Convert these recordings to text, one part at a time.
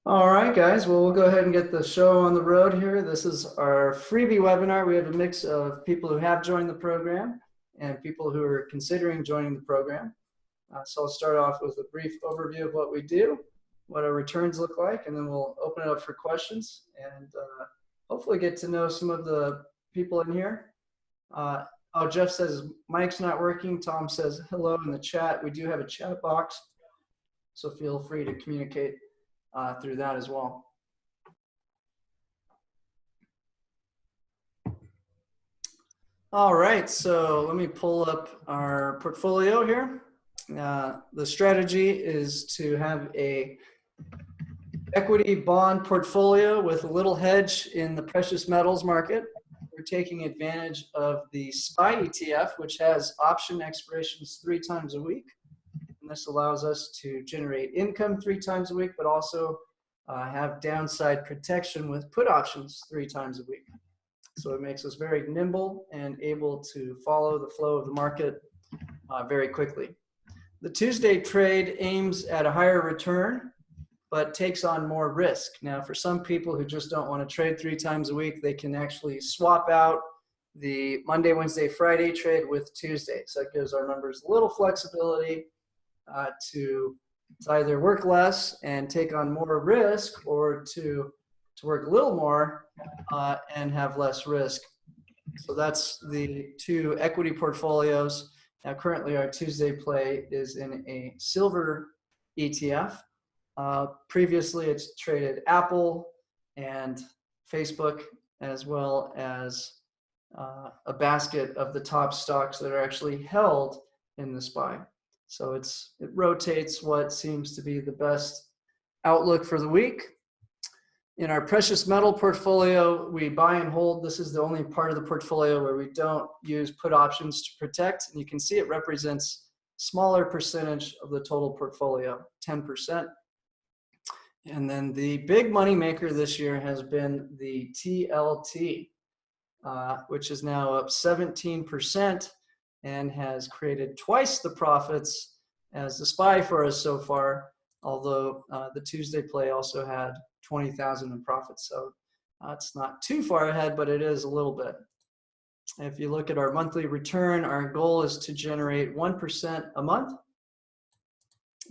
All right, guys. Well, we'll go ahead and get the show on the road here. This is our freebie webinar. We have a mix of people who have joined the program and people who are considering joining the program. So I'll start off with a brief overview of what we do, what our returns look like, and then we'll open it up for questions and hopefully get to know some of the people in here. Oh, Jeff says Mike's not working. Tom says hello in the chat. We do have a chat box, so feel free to communicate through that as well. All right, so let me pull up our portfolio here. The strategy is to have a equity bond portfolio with a little hedge in the precious metals market. We're taking advantage of the SPY ETF, which has option expirations 3 times a week. And this allows us to generate income 3 times a week, but also have downside protection with put options 3 times a week. So it makes us very nimble and able to follow the flow of the market very quickly. The Tuesday trade aims at a higher return, but takes on more risk. Now, for some people who just don't want to trade 3 times a week, they can actually swap out the Monday, Wednesday, Friday trade with Tuesday. So it gives our members a little flexibility to either work less and take on more risk, or to work a little more and have less risk. So that's the 2 equity portfolios. Now, currently our Tuesday play is in a silver ETF. Previously, it's traded Apple and Facebook, as well as a basket of the top stocks that are actually held in the SPY. So it rotates what seems to be the best outlook for the week. In our precious metal portfolio, we buy and hold. This is the only part of the portfolio where we don't use put options to protect. And you can see it represents a smaller percentage of the total portfolio, 10%. And then the big money maker this year has been the TLT, which is now up 17% and has created twice the profits as the SPY for us so far, although the Tuesday play also had 20,000 in profits. So it's not too far ahead, but it is a little bit. If you look at our monthly return, our goal is to generate 1% a month.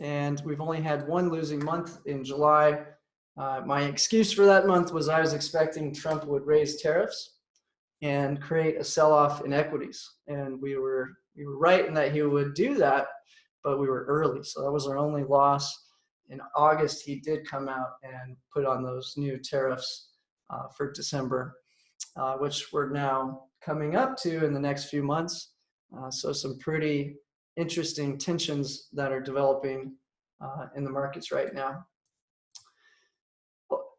And we've only had 1 losing month in July. My excuse for that month was I was expecting Trump would raise tariffs and create a sell-off in equities. And we were right in that he would do that, but we were early. So that was our only loss. In August, he did come out and put on those new tariffs for December, which we're now coming up to in the next few months. So some pretty interesting tensions that are developing in the markets right now.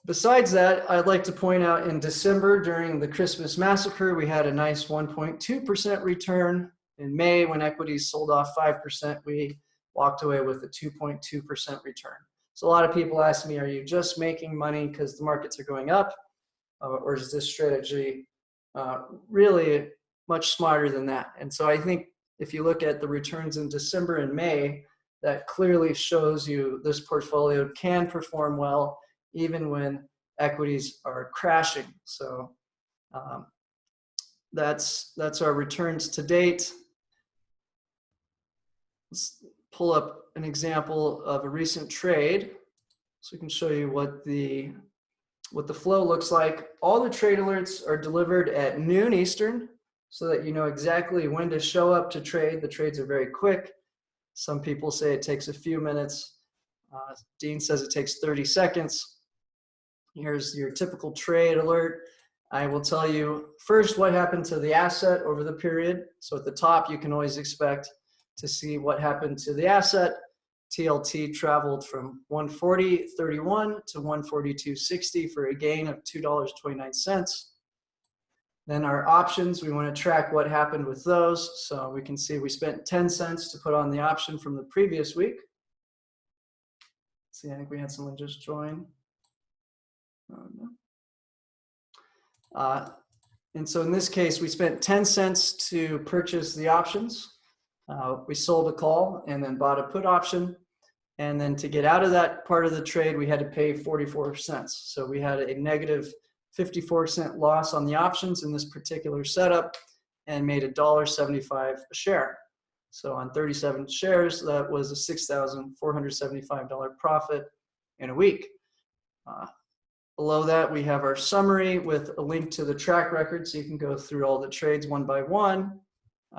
Besides that, I'd like to point out in December, during the Christmas massacre, we had a nice 1.2% return. In May, when equities sold off 5%, we walked away with a 2.2% return. So a lot of people ask me, are you just making money because the markets are going up? Or is this strategy really much smarter than that? And so I think if you look at the returns in December and May, that clearly shows you this portfolio can perform well even when equities are crashing. So that's our returns to date. Let's pull up an example of a recent trade so we can show you what the flow looks like. All the trade alerts are delivered at noon Eastern so that you know exactly when to show up to trade. The trades are very quick. Some people say it takes a few minutes. Dean says it takes 30 seconds. Here's your typical trade alert. I will tell you first what happened to the asset over the period. So at the top, you can always expect to see what happened to the asset. TLT traveled from 140.31 to 142.60 for a gain of $2.29. Then our options, we want to track what happened with those. So we can see we spent 10 cents to put on the option from the previous week. Let's see, I think we had someone just join. And so in this case, we spent 10 cents to purchase the options. We sold a call and then bought a put option. And then to get out of that part of the trade, we had to pay 44 cents. So we had a negative 54-cent loss on the options in this particular setup and made $1.75 a share. So on 37 shares, that was a $6,475 profit in a week. Below that, we have our summary with a link to the track record, so you can go through all the trades one by one,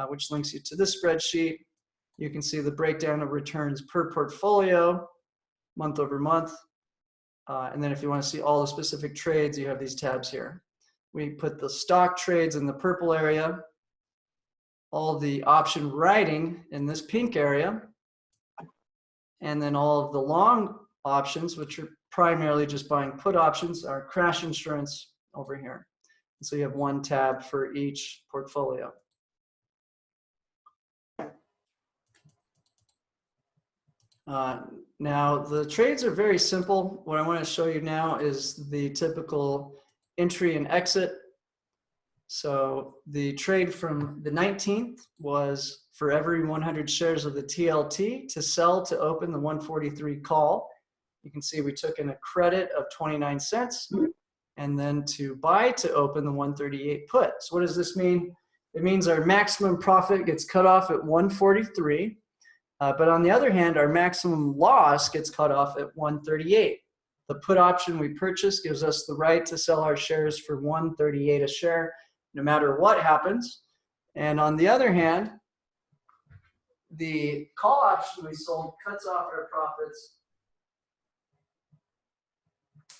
which links you to this spreadsheet. You can see the breakdown of returns per portfolio, month over month. And then if you want to see all the specific trades, you have these tabs here. We put the stock trades in the purple area, all the option writing in this pink area, and then all of the long options, which are primarily just buying put options, are crash insurance over here. And so you have one tab for each portfolio. Now the trades are very simple. What I want to show you now is the typical entry and exit. So the trade from the 19th was for every 100 shares of the TLT to sell to open the 143 call. You can see we took in a credit of 29 cents and then to buy to open the 138 put. So what does this mean? It means our maximum profit gets cut off at 143. But on the other hand, our maximum loss gets cut off at 138. The put option we purchased gives us the right to sell our shares for 138 a share, no matter what happens. And on the other hand, the call option we sold cuts off our profits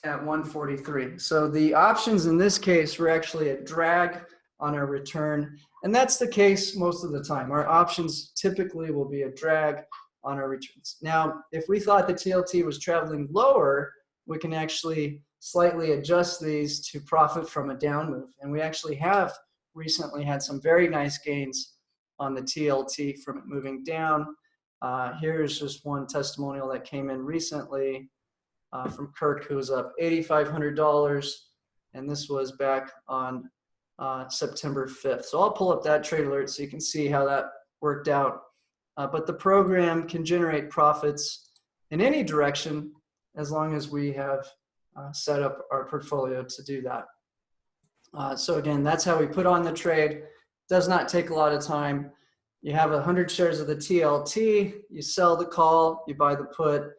at 143. So the options in this case were actually a drag on our return. And that's the case most of the time. Our options typically will be a drag on our returns. Now, if we thought the TLT was traveling lower, we can actually slightly adjust these to profit from a down move. And we actually have recently had some very nice gains on the TLT from it moving down. Here's just one testimonial that came in recently from Kirk, who was up $8,500. And this was back on September 5th. So I'll pull up that trade alert so you can see how that worked out. But the program can generate profits in any direction as long as we have set up our portfolio to do that. So again, that's how we put on the trade. Does not take a lot of time. You have 100 shares of the TLT, you sell the call, you buy the put.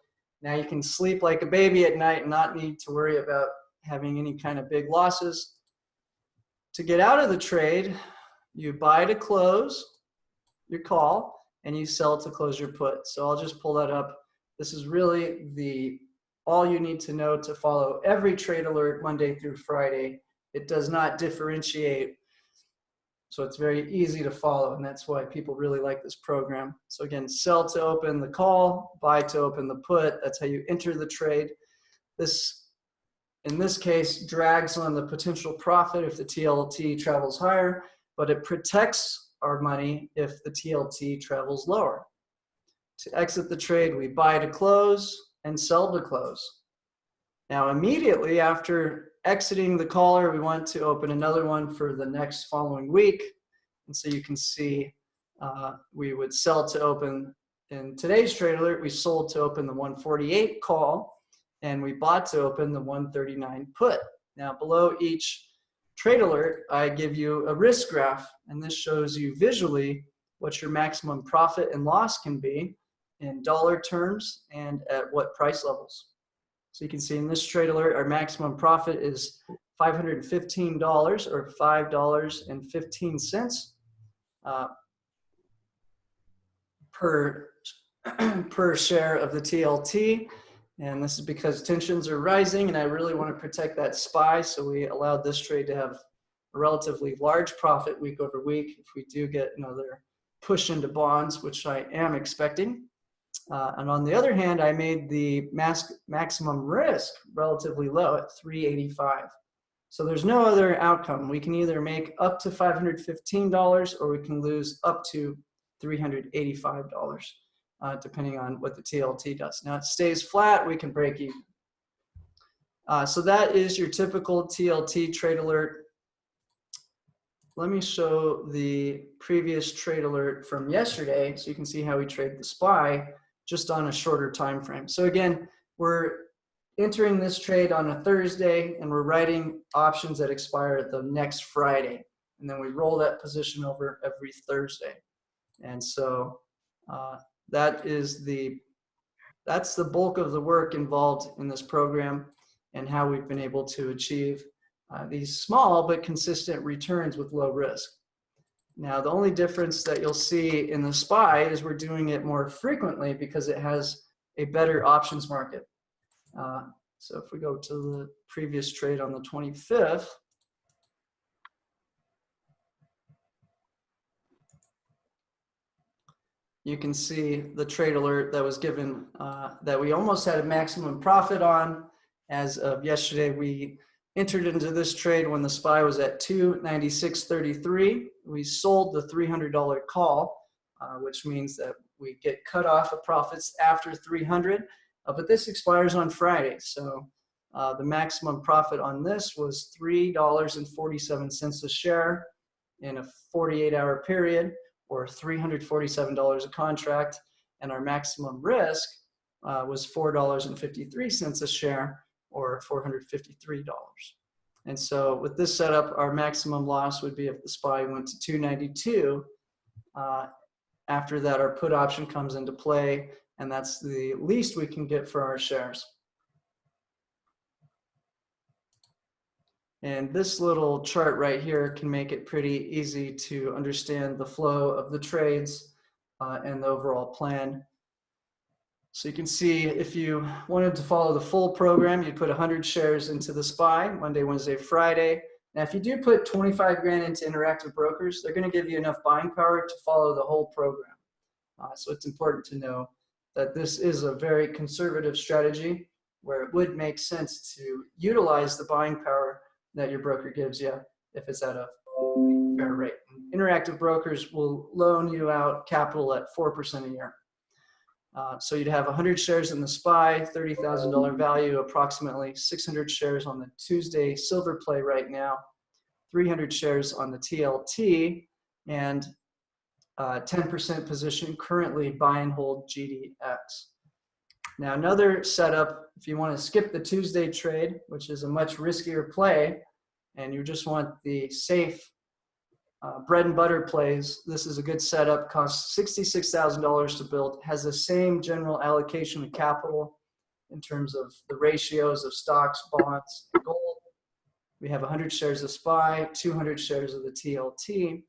Now you can sleep like a baby at night and not need to worry about having any kind of big losses. To get out of the trade, you buy to close your call and you sell to close your put. So I'll just pull that up. This is really all you need to know to follow every trade alert Monday through Friday. It does not differentiate. So it's very easy to follow, and that's why people really like this program. So again, sell to open the call, buy to open the put. That's how you enter the trade. This, in this case, drags on the potential profit if the TLT travels higher, but it protects our money if the TLT travels lower. To exit the trade, we buy to close and sell to close. Now, immediately after exiting the caller, we want to open another one for the next following week. And so you can see we would sell to open. In today's trade alert, we sold to open the 148 call, and we bought to open the 139 put. Now, below each trade alert, I give you a risk graph, and this shows you visually what your maximum profit and loss can be in dollar terms and at what price levels. So you can see in this trade alert, our maximum profit is $515 or $5.15 per share of the TLT. And this is because tensions are rising and I really want to protect that SPY. So we allowed this trade to have a relatively large profit week over week if we do get another push into bonds, which I am expecting. And on the other hand, I made the maximum risk relatively low at 385. So there's no other outcome. We can either make up to $515 or we can lose up to $385, depending on what the TLT does. Now it stays flat, we can break even. So that is your typical TLT trade alert. Let me show the previous trade alert from yesterday so you can see how we trade the SPY. just on a shorter time frame. So again, we're entering this trade on a Thursday, and we're writing options that expire the next Friday. And then we roll that position over every Thursday. And so that's the bulk of the work involved in this program, and how we've been able to achieve these small but consistent returns with low risk. Now, the only difference that you'll see in the SPY is we're doing it more frequently because it has a better options market. So if we go to the previous trade on the 25th, you can see the trade alert that was given that we almost had a maximum profit on. As of yesterday, we entered into this trade when the SPY was at 296.33. We sold the $300 call, which means that we get cut off of profits after 300, but this expires on Friday. So the maximum profit on this was $3.47 a share in a 48-hour period, or $347 a contract, and our maximum risk was $4.53 a share, or $453. And so with this setup, our maximum loss would be if the SPY went to 292. After that, our put option comes into play, and that's the least we can get for our shares. And this little chart right here can make it pretty easy to understand the flow of the trades and the overall plan. So you can see if you wanted to follow the full program, you'd put 100 shares into the SPY, Monday, Wednesday, Friday. Now, if you do put 25 grand into Interactive Brokers, they're going to give you enough buying power to follow the whole program. So it's important to know that this is a very conservative strategy where it would make sense to utilize the buying power that your broker gives you if it's at a fair rate. Interactive Brokers will loan you out capital at 4% a year. So you'd have 100 shares in the SPY, $30,000 value, approximately 600 shares on the Tuesday silver play right now, 300 shares on the TLT, and 10% position currently buy and hold GDX. Now, another setup, if you want to skip the Tuesday trade, which is a much riskier play, and you just want the safe bread and butter plays, this is a good setup. Costs $66,000 to build, has the same general allocation of capital in terms of the ratios of stocks, bonds, gold. We have 100 shares of SPY, 200 shares of the TLT.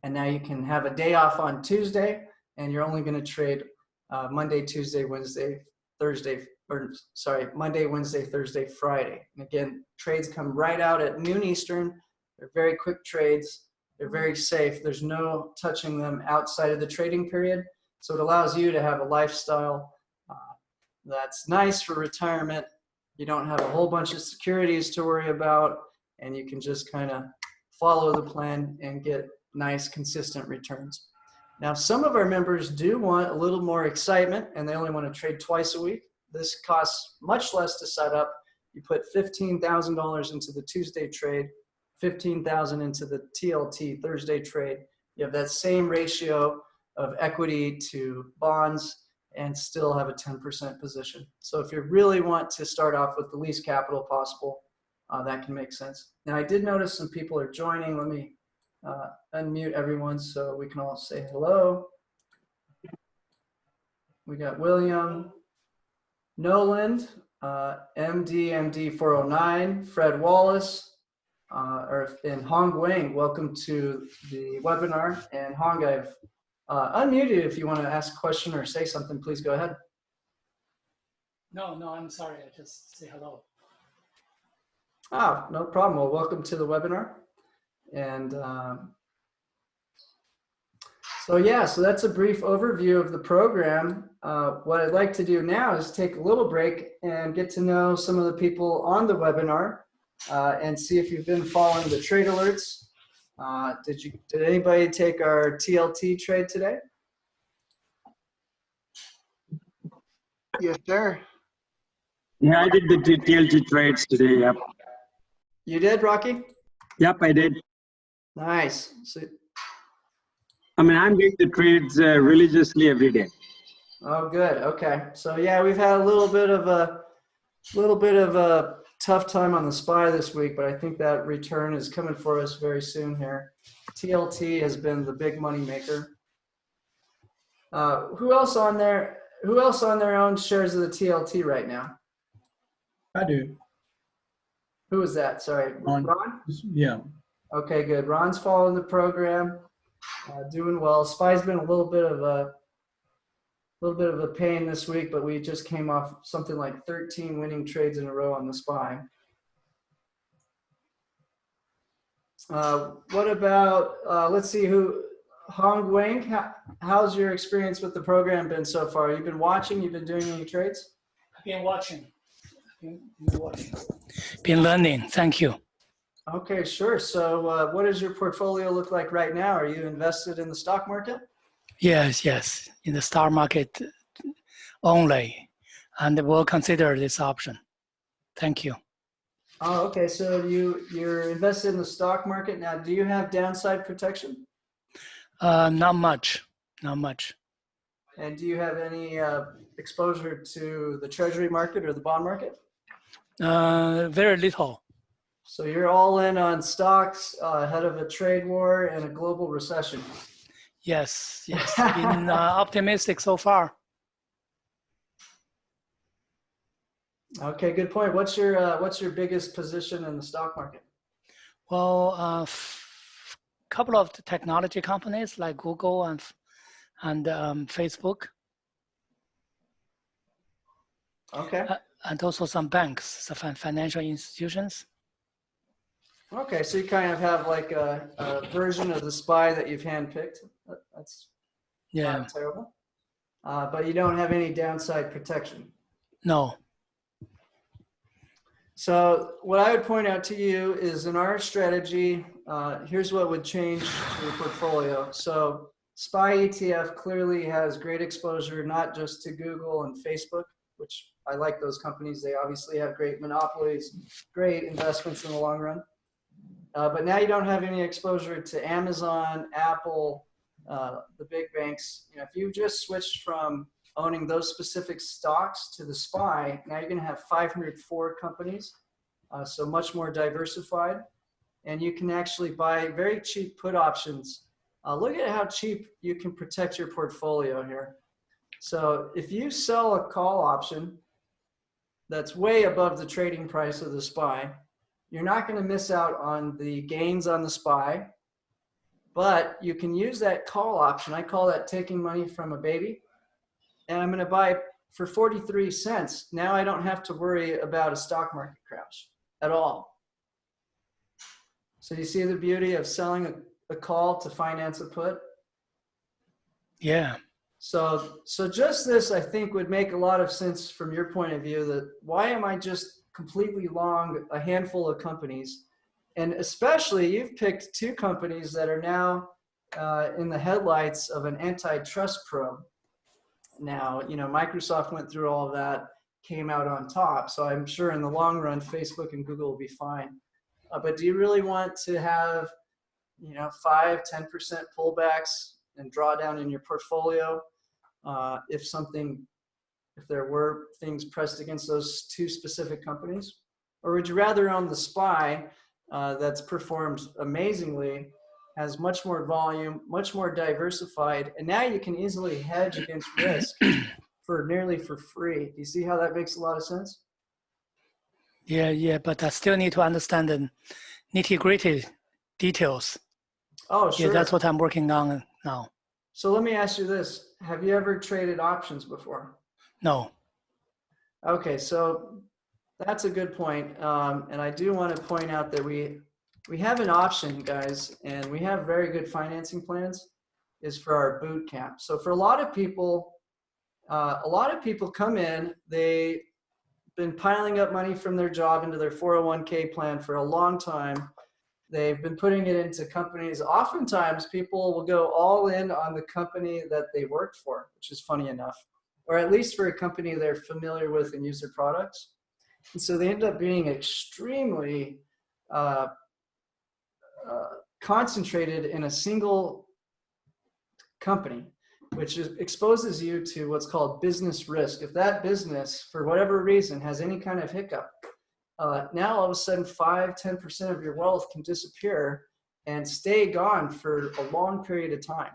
And now you can have a day off on Tuesday, and you're only going to trade Monday, Tuesday, Wednesday, Thursday, or sorry, Monday, Wednesday, Thursday, Friday. And again, trades come right out at noon Eastern. They're very quick trades. They're very safe. There's no touching them outside of the trading period. So it allows you to have a lifestyle that's nice for retirement. You don't have a whole bunch of securities to worry about, and you can just kind of follow the plan and get nice, consistent returns. Now, some of our members do want a little more excitement, and they only want to trade twice a week. This costs much less to set up. You put $15,000 into the Tuesday trade, $15,000 into the TLT Thursday trade. You have that same ratio of equity to bonds and still have a 10% position. So if you really want to start off with the least capital possible, that can make sense. Now, I did notice some people are joining. Let me unmute everyone so we can all say hello. We got William, Noland, MD409, Fred Wallace, and Hong Wang. Welcome to the webinar. And Hong, I've unmuted. If you want to ask a question or say something, please go ahead. No, I'm sorry. I just say hello. Ah, no problem. Well, welcome to the webinar. And so that's a brief overview of the program. What I'd like to do now is take a little break and get to know some of the people on the webinar and see if you've been following the trade alerts. Did anybody take our TLT trade today? Yes, sir. Yeah, I did the TLT trades today. Yep. You did, Rocky? Yep, I did. Nice. So, I mean, I'm doing the trades religiously every day. Oh, good. Okay. So yeah, we've had a little bit of a tough time on the SPY this week, but I think that return is coming for us very soon here. TLT has been the big money maker. Who else on there? Who else on their own shares of the TLT right now? I do. Who is that? Sorry, On, Ron? yeah. Okay, good. Ron's following the program, doing well. SPY's been a little bit of a pain this week, but we just came off something like 13 winning trades in a row on the SPY. What about, let's see Hong Wang, how's your experience with the program been so far? You've been watching, you've been doing any trades? I've been watching. Been learning. Thank you. Okay, sure. So what does your portfolio look like right now? Are you invested in the stock market? Yes. In the stock market only. And we'll consider this option. Thank you. Oh, okay. So you're invested in the stock market now. Do you have downside protection? Not much. And do you have any exposure to the treasury market or the bond market? Very little. So you're all in on stocks ahead of a trade war and a global recession. Yes. Been optimistic so far. Okay, good point. What's your biggest position in the stock market? Well, couple of the technology companies like Google and Facebook. Okay. And also some banks, some financial institutions. Okay, so you kind of have like a version of the SPY that you've handpicked. That's not terrible. But you don't have any downside protection. No. So what I would point out to you is in our strategy, here's what would change your portfolio. So SPY ETF clearly has great exposure, not just to Google and Facebook, which I like those companies. They obviously have great monopolies, great investments in the long run. But now you don't have any exposure to Amazon, Apple, the big banks. You know, if you just switched from owning those specific stocks to the SPY, now you're going to have 504 companies, so much more diversified. And you can actually buy very cheap put options. Look at how cheap you can protect your portfolio here. So if you sell a call option that's way above the trading price of the SPY, you're not going to miss out on the gains on the SPY, but you can use that call option. I call that taking money from a baby. And I'm going to buy for 43 cents. Now I don't have to worry about a stock market crash at all. So you see the beauty of selling a call to finance a put? Yeah. So just this, I think, would make a lot of sense from your point of view, that why am I just completely long a handful of companies? And especially you've picked two companies that are now in the headlights of an antitrust probe. Now, you know, Microsoft went through all of that, came out on top. So I'm sure in the long run, Facebook and Google will be fine. But do you really want to have, 5-10% pullbacks and drawdown in your portfolio if there were things pressed against those two specific companies? Or would you rather own the SPY that's performed amazingly, has much more volume, much more diversified, and now you can easily hedge against risk nearly for free? Do you see how that makes a lot of sense? Yeah, but I still need to understand the nitty-gritty details. Oh, sure. Yeah, that's what I'm working on now. So let me ask you this. Have you ever traded options before? No. Okay, so that's a good point. And I do want to point out that we have an option, guys, and we have very good financing plans, is for our boot camp. So for a lot of people come in, they've been piling up money from their job into their 401k plan for a long time. They've been putting it into companies. Oftentimes people will go all in on the company that they worked for, which is funny enough, or at least for a company they're familiar with and use their products. And so they end up being extremely concentrated in a single company. which exposes you to what's called business risk. If that business, for whatever reason, has any kind of hiccup, now all of a sudden 5–10% of your wealth can disappear and stay gone for a long period of time.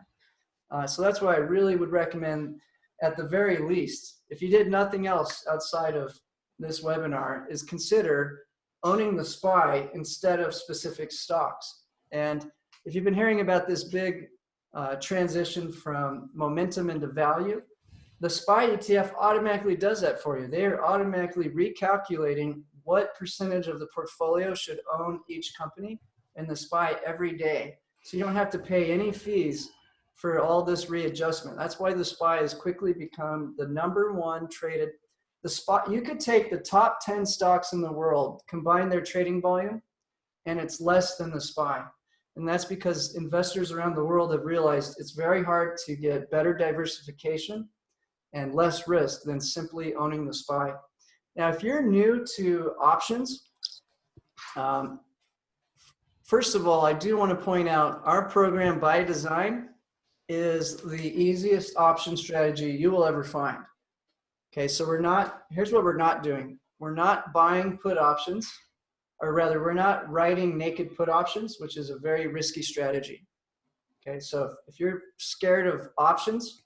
So that's why I really would recommend, at the very least, if you did nothing else outside of this webinar, is consider owning the SPY instead of specific stocks. And if you've been hearing about this big transition from momentum into value, the SPY ETF automatically does that for you. They are automatically recalculating what percentage of the portfolio should own each company in the SPY every day. So you don't have to pay any fees for all this readjustment. That's why the SPY has quickly become the #1 traded. The SPY, you could take the top 10 stocks in the world, combine their trading volume, and it's less than the SPY. And that's because investors around the world have realized it's very hard to get better diversification and less risk than simply owning the SPY. Now, if you're new to options, first of all, I do want to point out our program by design is the easiest option strategy you will ever find. Okay, so here's what we're not doing. We're not buying put options, or rather, we're not writing naked put options, which is a very risky strategy. Okay, so if you're scared of options,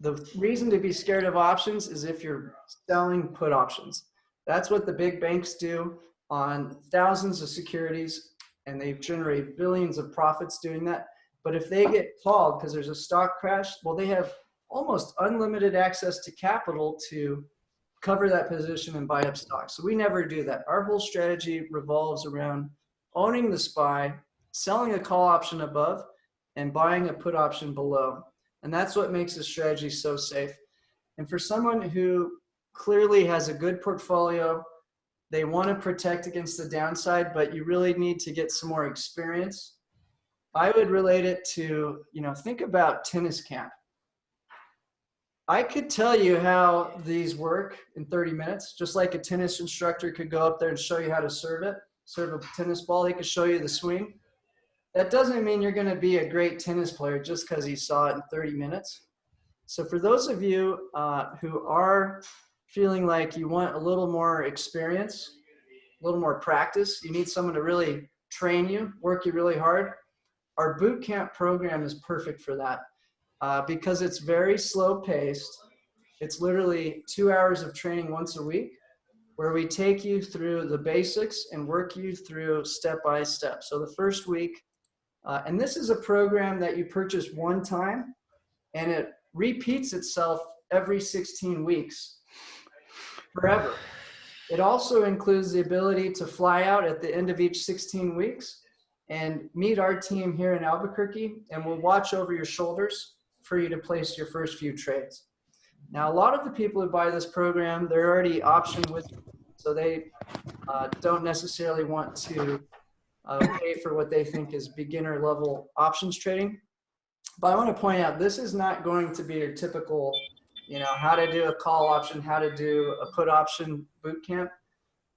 the reason to be scared of options is if you're selling put options. That's what the big banks do on thousands of securities, and they generate billions of profits doing that. But if they get called because there's a stock crash, well, they have almost unlimited access to capital to cover that position and buy up stocks. So we never do that. Our whole strategy revolves around owning the SPY, selling a call option above, and buying a put option below. And that's what makes this strategy so safe. And for someone who clearly has a good portfolio, they want to protect against the downside, but you really need to get some more experience, I would relate it to, think about tennis camp. I could tell you how these work in 30 minutes, just like a tennis instructor could go up there and show you how to serve a tennis ball. They could show you the swing. That doesn't mean you're going to be a great tennis player just because he saw it in 30 minutes. So for those of you who are feeling like you want a little more experience, a little more practice, you need someone to really train you, work you really hard, our bootcamp program is perfect for that because it's very slow paced. It's literally 2 hours of training once a week where we take you through the basics and work you through step by step. So the first week, and this is a program that you purchase one time and it repeats itself every 16 weeks forever. It also includes the ability to fly out at the end of each 16 weeks and meet our team here in Albuquerque, and we'll watch over your shoulders for you to place your first few trades. Now, a lot of the people who buy this program, they're already option with, so they don't necessarily want to pay for what they think is beginner level options trading. But I want to point out, this is not going to be your typical, how to do a call option, how to do a put option bootcamp.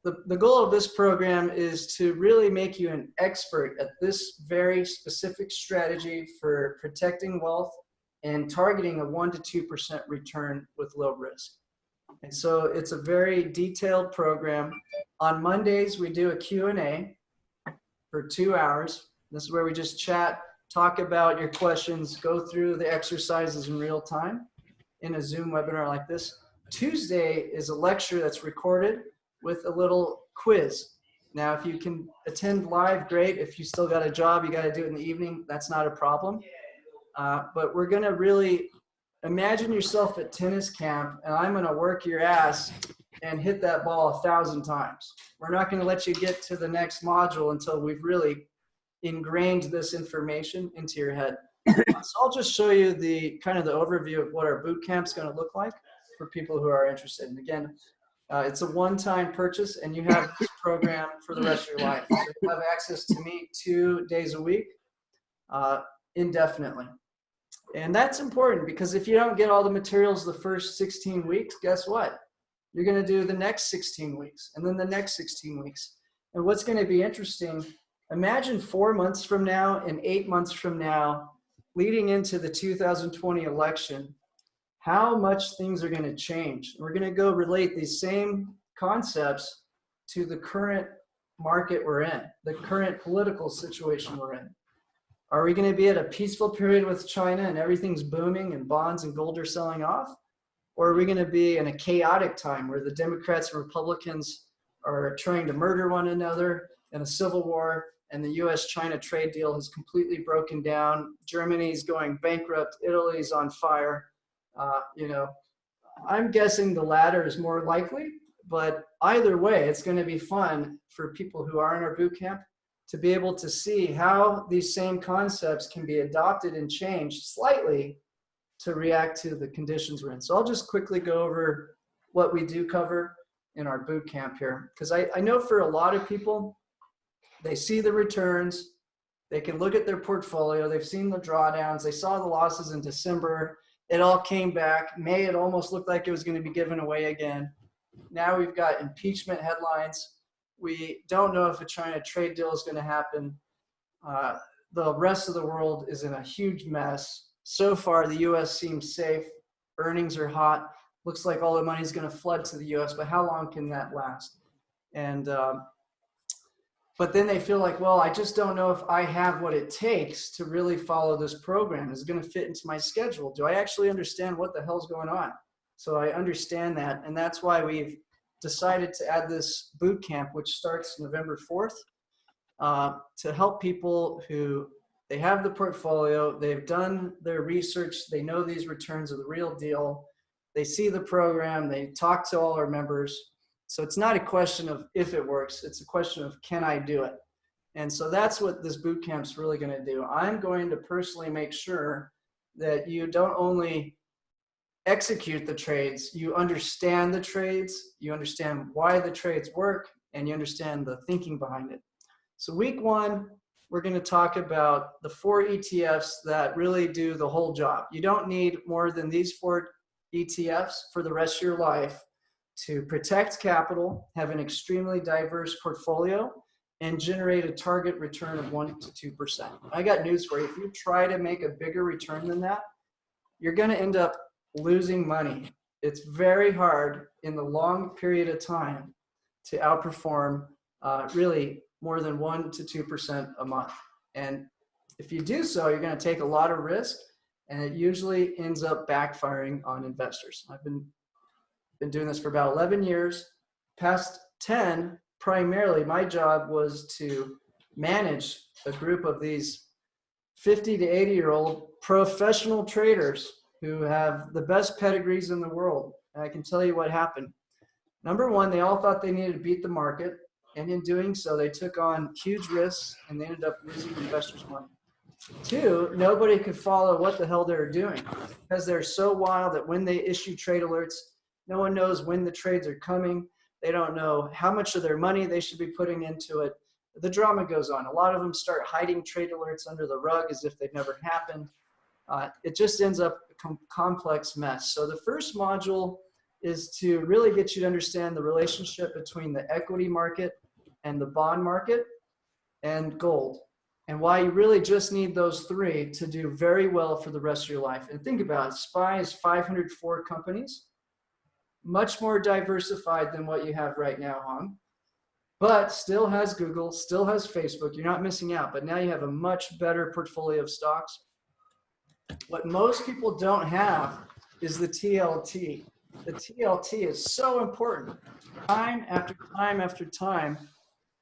The goal of this program is to really make you an expert at this very specific strategy for protecting wealth and targeting a 1% to 2% return with low risk. And so it's a very detailed program. On Mondays, we do a Q&A for 2 hours. This is where we just chat, talk about your questions, go through the exercises in real time in a Zoom webinar like this. Tuesday is a lecture that's recorded with a little quiz. Now, if you can attend live, great. If you still got a job, you got to do it in the evening, that's not a problem. But we're going to really imagine yourself at tennis camp, and I'm going to work your ass and hit that ball 1,000 times. We're not going to let you get to the next module until we've really ingrained this information into your head. So I'll just show you the kind of the overview of what our boot camp is going to look like for people who are interested. And again, it's a one-time purchase, and you have this program for the rest of your life. So you have access to me 2 days a week, indefinitely. And that's important because if you don't get all the materials the first 16 weeks, guess what? You're going to do the next 16 weeks and then the next 16 weeks. And what's going to be interesting, imagine 4 months from now and 8 months from now, leading into the 2020 election, how much things are going to change. We're going to go relate these same concepts to the current market we're in, the current political situation we're in. Are we going to be at a peaceful period with China and everything's booming and bonds and gold are selling off? Or are we going to be in a chaotic time where the Democrats and Republicans are trying to murder one another in a civil war, and the US-China trade deal has completely broken down? Germany's going bankrupt. Italy's on fire. I'm guessing the latter is more likely, but either way, it's going to be fun for people who are in our boot camp to be able to see how these same concepts can be adopted and changed slightly to react to the conditions we're in. So I'll just quickly go over what we do cover in our boot camp here, because I know for a lot of people, they see the returns, they can look at their portfolio, they've seen the drawdowns, they saw the losses in December, it all came back. May, it almost looked like it was going to be given away again. Now we've got impeachment headlines. We don't know if a China trade deal is going to happen. The rest of the world is in a huge mess. So far, the US seems safe. Earnings are hot. Looks like all the money is going to flood to the US, but how long can that last? And but then they feel like, well, I just don't know if I have what it takes to really follow this program. Is it going to fit into my schedule? Do I actually understand what the hell's going on? So I understand that, and that's why we've decided to add this boot camp, which starts November 4th, to help people who they have the portfolio, they've done their research, they know these returns are the real deal, they see the program, they talk to all our members. So it's not a question of if it works, it's a question of can I do it? And so that's what this boot camp's really going to do. I'm going to personally make sure that you don't only execute the trades, you understand the trades, you understand why the trades work, and you understand the thinking behind it. So week one, we're going to talk about the 4 ETFs that really do the whole job. You don't need more than these 4 ETFs for the rest of your life to protect capital, have an extremely diverse portfolio, and generate a target return of 1 to 2%. I got news for you. If you try to make a bigger return than that, you're going to end up losing money. It's very hard in the long period of time to outperform really more than 1 to 2% a month. And if you do so, you're going to take a lot of risk, and it usually ends up backfiring on investors. I've been doing this for about 11 years. Past 10, primarily, my job was to manage a group of these 50 to 80-year-old professional traders who have the best pedigrees in the world. And I can tell you what happened. Number one, they all thought they needed to beat the market. And in doing so, they took on huge risks and they ended up losing investors' money. 2, nobody could follow what the hell they were doing because they're so wild that when they issue trade alerts, no one knows when the trades are coming. They don't know how much of their money they should be putting into it. The drama goes on. A lot of them start hiding trade alerts under the rug as if they've never happened. It just ends up a complex mess. So the first module is to really get you to understand the relationship between the equity market and the bond market and gold, and why you really just need those 3 to do very well for the rest of your life. And think about it, SPY is 504 companies, much more diversified than what you have right now, Hong, but still has Google, still has Facebook. You're not missing out, but now you have a much better portfolio of stocks. What most people don't have is the TLT. The TLT is so important. Time after time after time,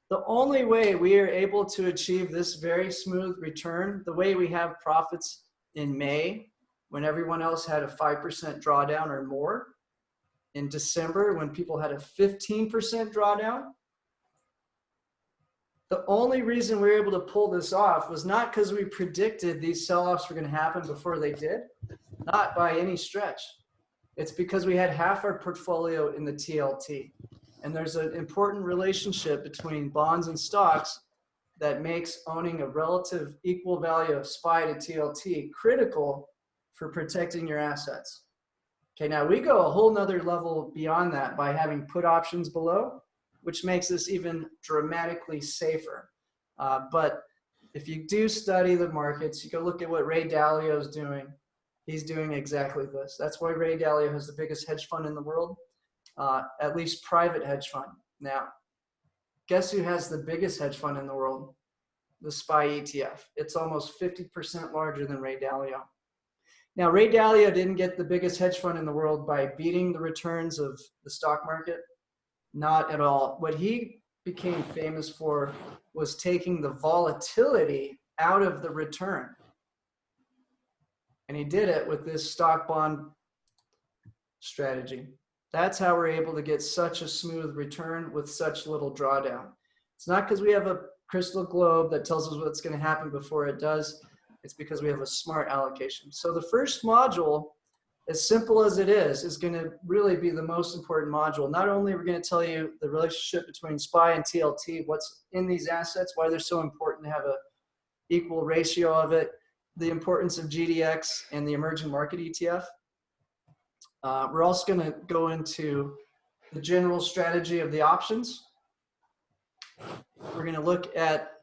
the only way we are able to achieve this very smooth return, the way we have profits in May, when everyone else had a 5% drawdown or more, in December, when people had a 15% drawdown, the only reason we were able to pull this off was not because we predicted these sell-offs were going to happen before they did, not by any stretch. It's because we had half our portfolio in the TLT. And there's an important relationship between bonds and stocks that makes owning a relative equal value of SPY to TLT critical for protecting your assets. Okay, now we go a whole nother level beyond that by having put options below, which makes this even dramatically safer. But if you do study the markets, you go look at what Ray Dalio is doing. He's doing exactly this. That's why Ray Dalio has the biggest hedge fund in the world, at least private hedge fund. Now, guess who has the biggest hedge fund in the world? The SPY ETF. It's almost 50% larger than Ray Dalio. Now, Ray Dalio didn't get the biggest hedge fund in the world by beating the returns of the stock market. Not at all. What he became famous for was taking the volatility out of the return. And he did it with this stock bond strategy. That's how we're able to get such a smooth return with such little drawdown. It's not because we have a crystal globe that tells us what's going to happen before it does. It's because we have a smart allocation. So the first module, as simple as it is going to really be the most important module. Not only are we going to tell you the relationship between SPY and TLT, what's in these assets, why they're so important to have a equal ratio of it, the importance of GDX and the emerging market ETF. We're also going to go into the general strategy of the options. We're going to look at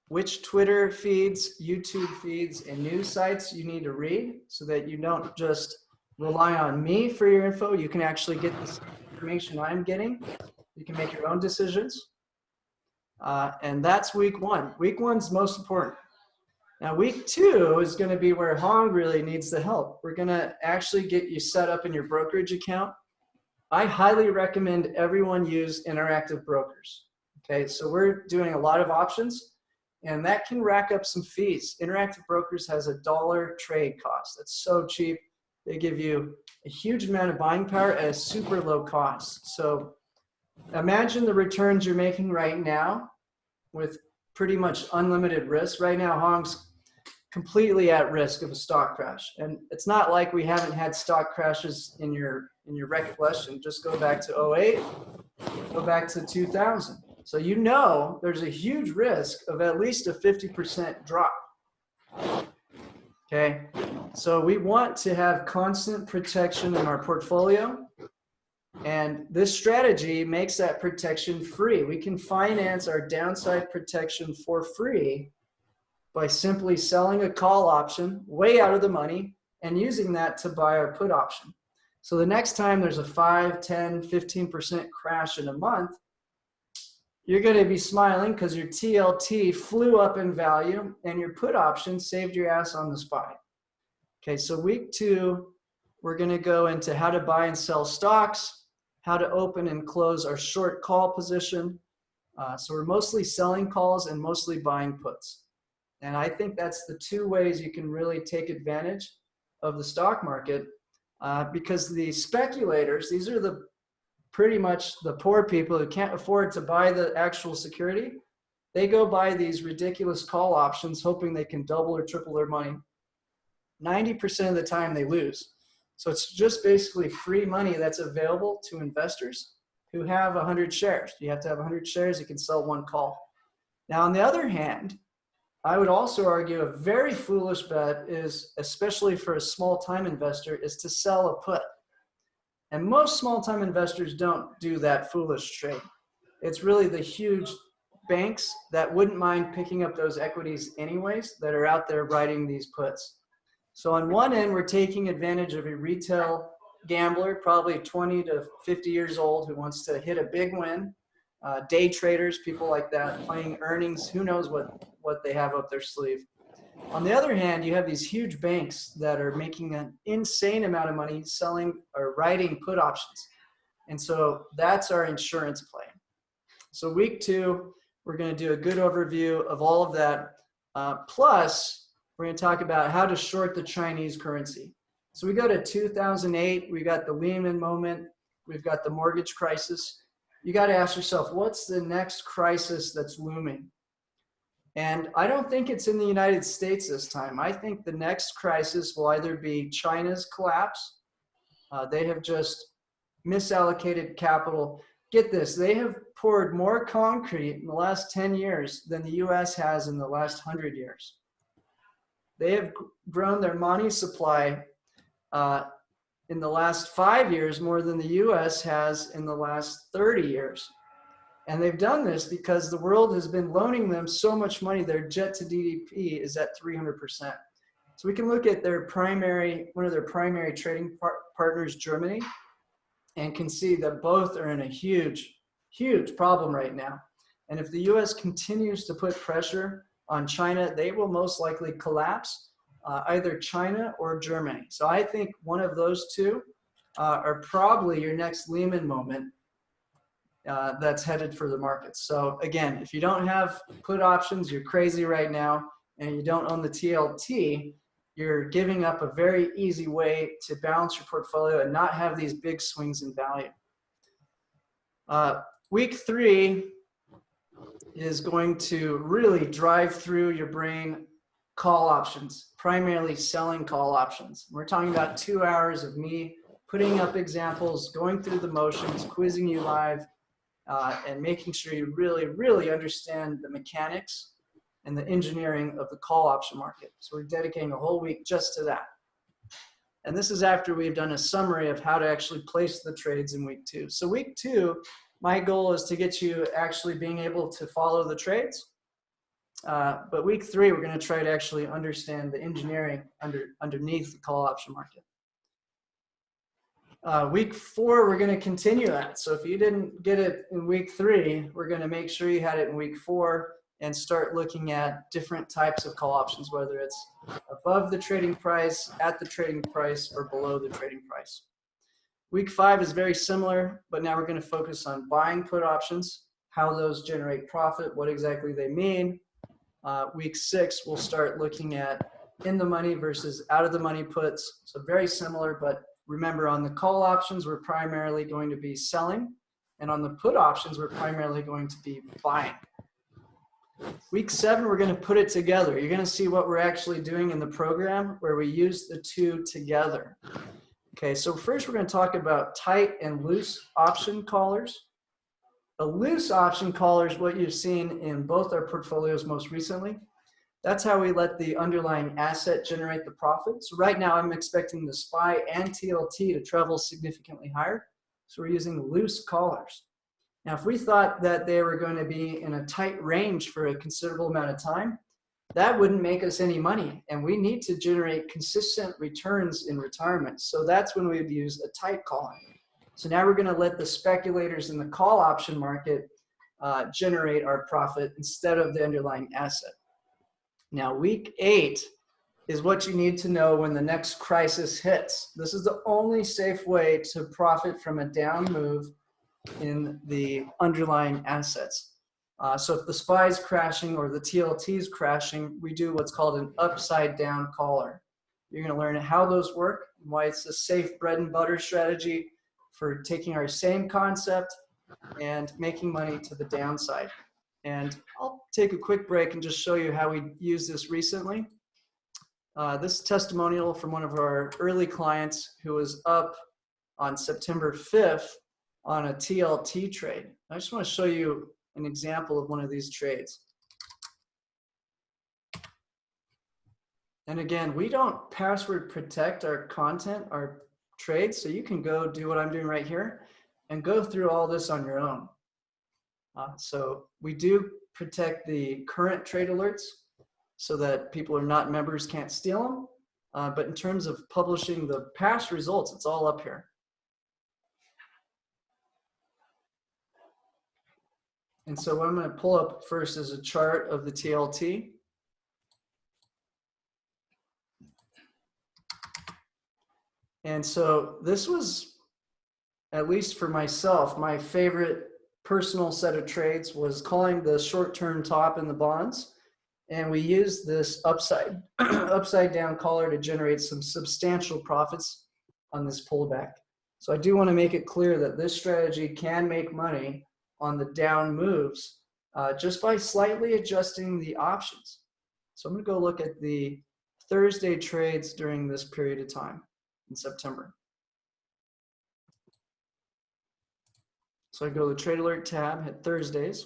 which Twitter feeds, YouTube feeds, and news sites you need to read so that you don't just rely on me for your info. You can actually get this information I'm getting. You can make your own decisions. And that's week one. Week one's most important. Now, week two is going to be where Hong really needs the help. We're going to actually get you set up in your brokerage account. I highly recommend everyone use Interactive Brokers. Okay, so we're doing a lot of options, and that can rack up some fees. Interactive Brokers has $1 trade cost. That's so cheap. They give you a huge amount of buying power at a super low cost. So imagine the returns you're making right now with pretty much unlimited risk. Right now, Hong's completely at risk of a stock crash. And it's not like we haven't had stock crashes in your recollection. Just go back to 08, go back to 2000. So you know there's a huge risk of at least a 50% drop. Okay, so we want to have constant protection in our portfolio. And this strategy makes that protection free. We can finance our downside protection for free by simply selling a call option way out of the money and using that to buy our put option. So the next time there's a 5, 10, 15% crash in a month, you're going to be smiling because your TLT flew up in value and your put option saved your ass on the SPY. Okay, so week two, we're going to go into how to buy and sell stocks, how to open and close our short call position. So we're mostly selling calls and mostly buying puts. And I think that's the two ways you can really take advantage of the stock market because the speculators, these are the pretty much the poor people who can't afford to buy the actual security. They go buy these ridiculous call options hoping they can double or triple their money. 90% of the time they lose. So it's just basically free money that's available to investors who have 100 shares. You have to have 100 shares, you can sell one call. Now, on the other hand, I would also argue a very foolish bet is, especially for a small-time investor, is to sell a put. And most small-time investors don't do that foolish trade. It's really the huge banks that wouldn't mind picking up those equities anyways that are out there writing these puts. So on one end, we're taking advantage of a retail gambler, probably 20 to 50 years old, who wants to hit a big win. Day traders, people like that, playing earnings, who knows what they have up their sleeve. On the other hand, you have these huge banks that are making an insane amount of money selling or writing put options. And so that's our insurance play. So week two, we're going to do a good overview of all of that. Plus, we're going to talk about how to short the Chinese currency. So we go to 2008, we got the Lehman moment, we've got the mortgage crisis. You got to ask yourself, what's the next crisis that's looming? And I don't think it's in the United States this time. I think the next crisis will either be China's collapse. They have just misallocated capital. Get this, they have poured more concrete in the last 10 years than the US has in the last 100 years. They have grown their money supply in the last 5 years more than the US has in the last 30 years. And they've done this because the world has been loaning them so much money. Their jet to GDP is at 300%. So we can look at one of their primary trading partners, Germany, and can see that both are in a huge, huge problem right now. And if the US continues to put pressure on China, they will most likely collapse, either China or Germany. So I think one of those two are probably your next Lehman moment that's headed for the markets. So again, if you don't have put options, you're crazy right now, and you don't own the TLT, you're giving up a very easy way to balance your portfolio and not have these big swings in value. Week 3 is going to really drive through your brain call options, primarily selling call options. We're talking about 2 hours of me putting up examples, going through the motions, quizzing you live, and making sure you really, really understand the mechanics and the engineering of the call option market. So we're dedicating a whole week just to that. And this is after we've done a summary of how to actually place the trades in week 2. So week 2, my goal is to get you actually being able to follow the trades. But week 3, we're going to try to actually understand the engineering underneath the call option market. Week 4, we're going to continue that. So if you didn't get it in week 3, we're going to make sure you had it in week 4 and start looking at different types of call options, whether it's above the trading price, at the trading price, or below the trading price. Week 5 is very similar, but now we're going to focus on buying put options, how those generate profit, what exactly they mean. Week 6, we'll start looking at in the money versus out of the money puts. So very similar, but remember, on the call options, we're primarily going to be selling, and on the put options, we're primarily going to be buying. Week 7, we're going to put it together. You're going to see what we're actually doing in the program where we use the two together. Okay, so first we're going to talk about tight and loose option callers. A loose option caller is what you've seen in both our portfolios most recently. That's how we let the underlying asset generate the profit. So right now I'm expecting the SPY and TLT to travel significantly higher. So we're using loose callers. Now, if we thought that they were going to be in a tight range for a considerable amount of time, that wouldn't make us any money. And we need to generate consistent returns in retirement. So that's when we would use a tight caller. So now we're going to let the speculators in the call option market generate our profit instead of the underlying asset. Now, week 8 is what you need to know when the next crisis hits. This is the only safe way to profit from a down move in the underlying assets. So if the SPY is crashing or the TLT is crashing, we do what's called an upside down caller. You're going to learn how those work, and why it's a safe bread and butter strategy for taking our same concept and making money to the downside. And I'll take a quick break and just show you how we used this recently. This testimonial from one of our early clients who was up on September 5th on a TLT trade. I just want to show you an example of one of these trades. And again, we don't password protect our content, our trades, so you can go do what I'm doing right here and go through all this on your own. So we do protect the current trade alerts so that people who are not members can't steal them. But in terms of publishing the past results, it's all up here. And so what I'm going to pull up first is a chart of the TLT. And so this was, at least for myself, my favorite personal set of trades was calling the short-term top in the bonds. And we used this upside down caller to generate some substantial profits on this pullback. So I do want to make it clear that this strategy can make money on the down moves just by slightly adjusting the options. So I'm going to go look at the Thursday trades during this period of time in September. So I go to the Trade Alert tab, hit Thursdays.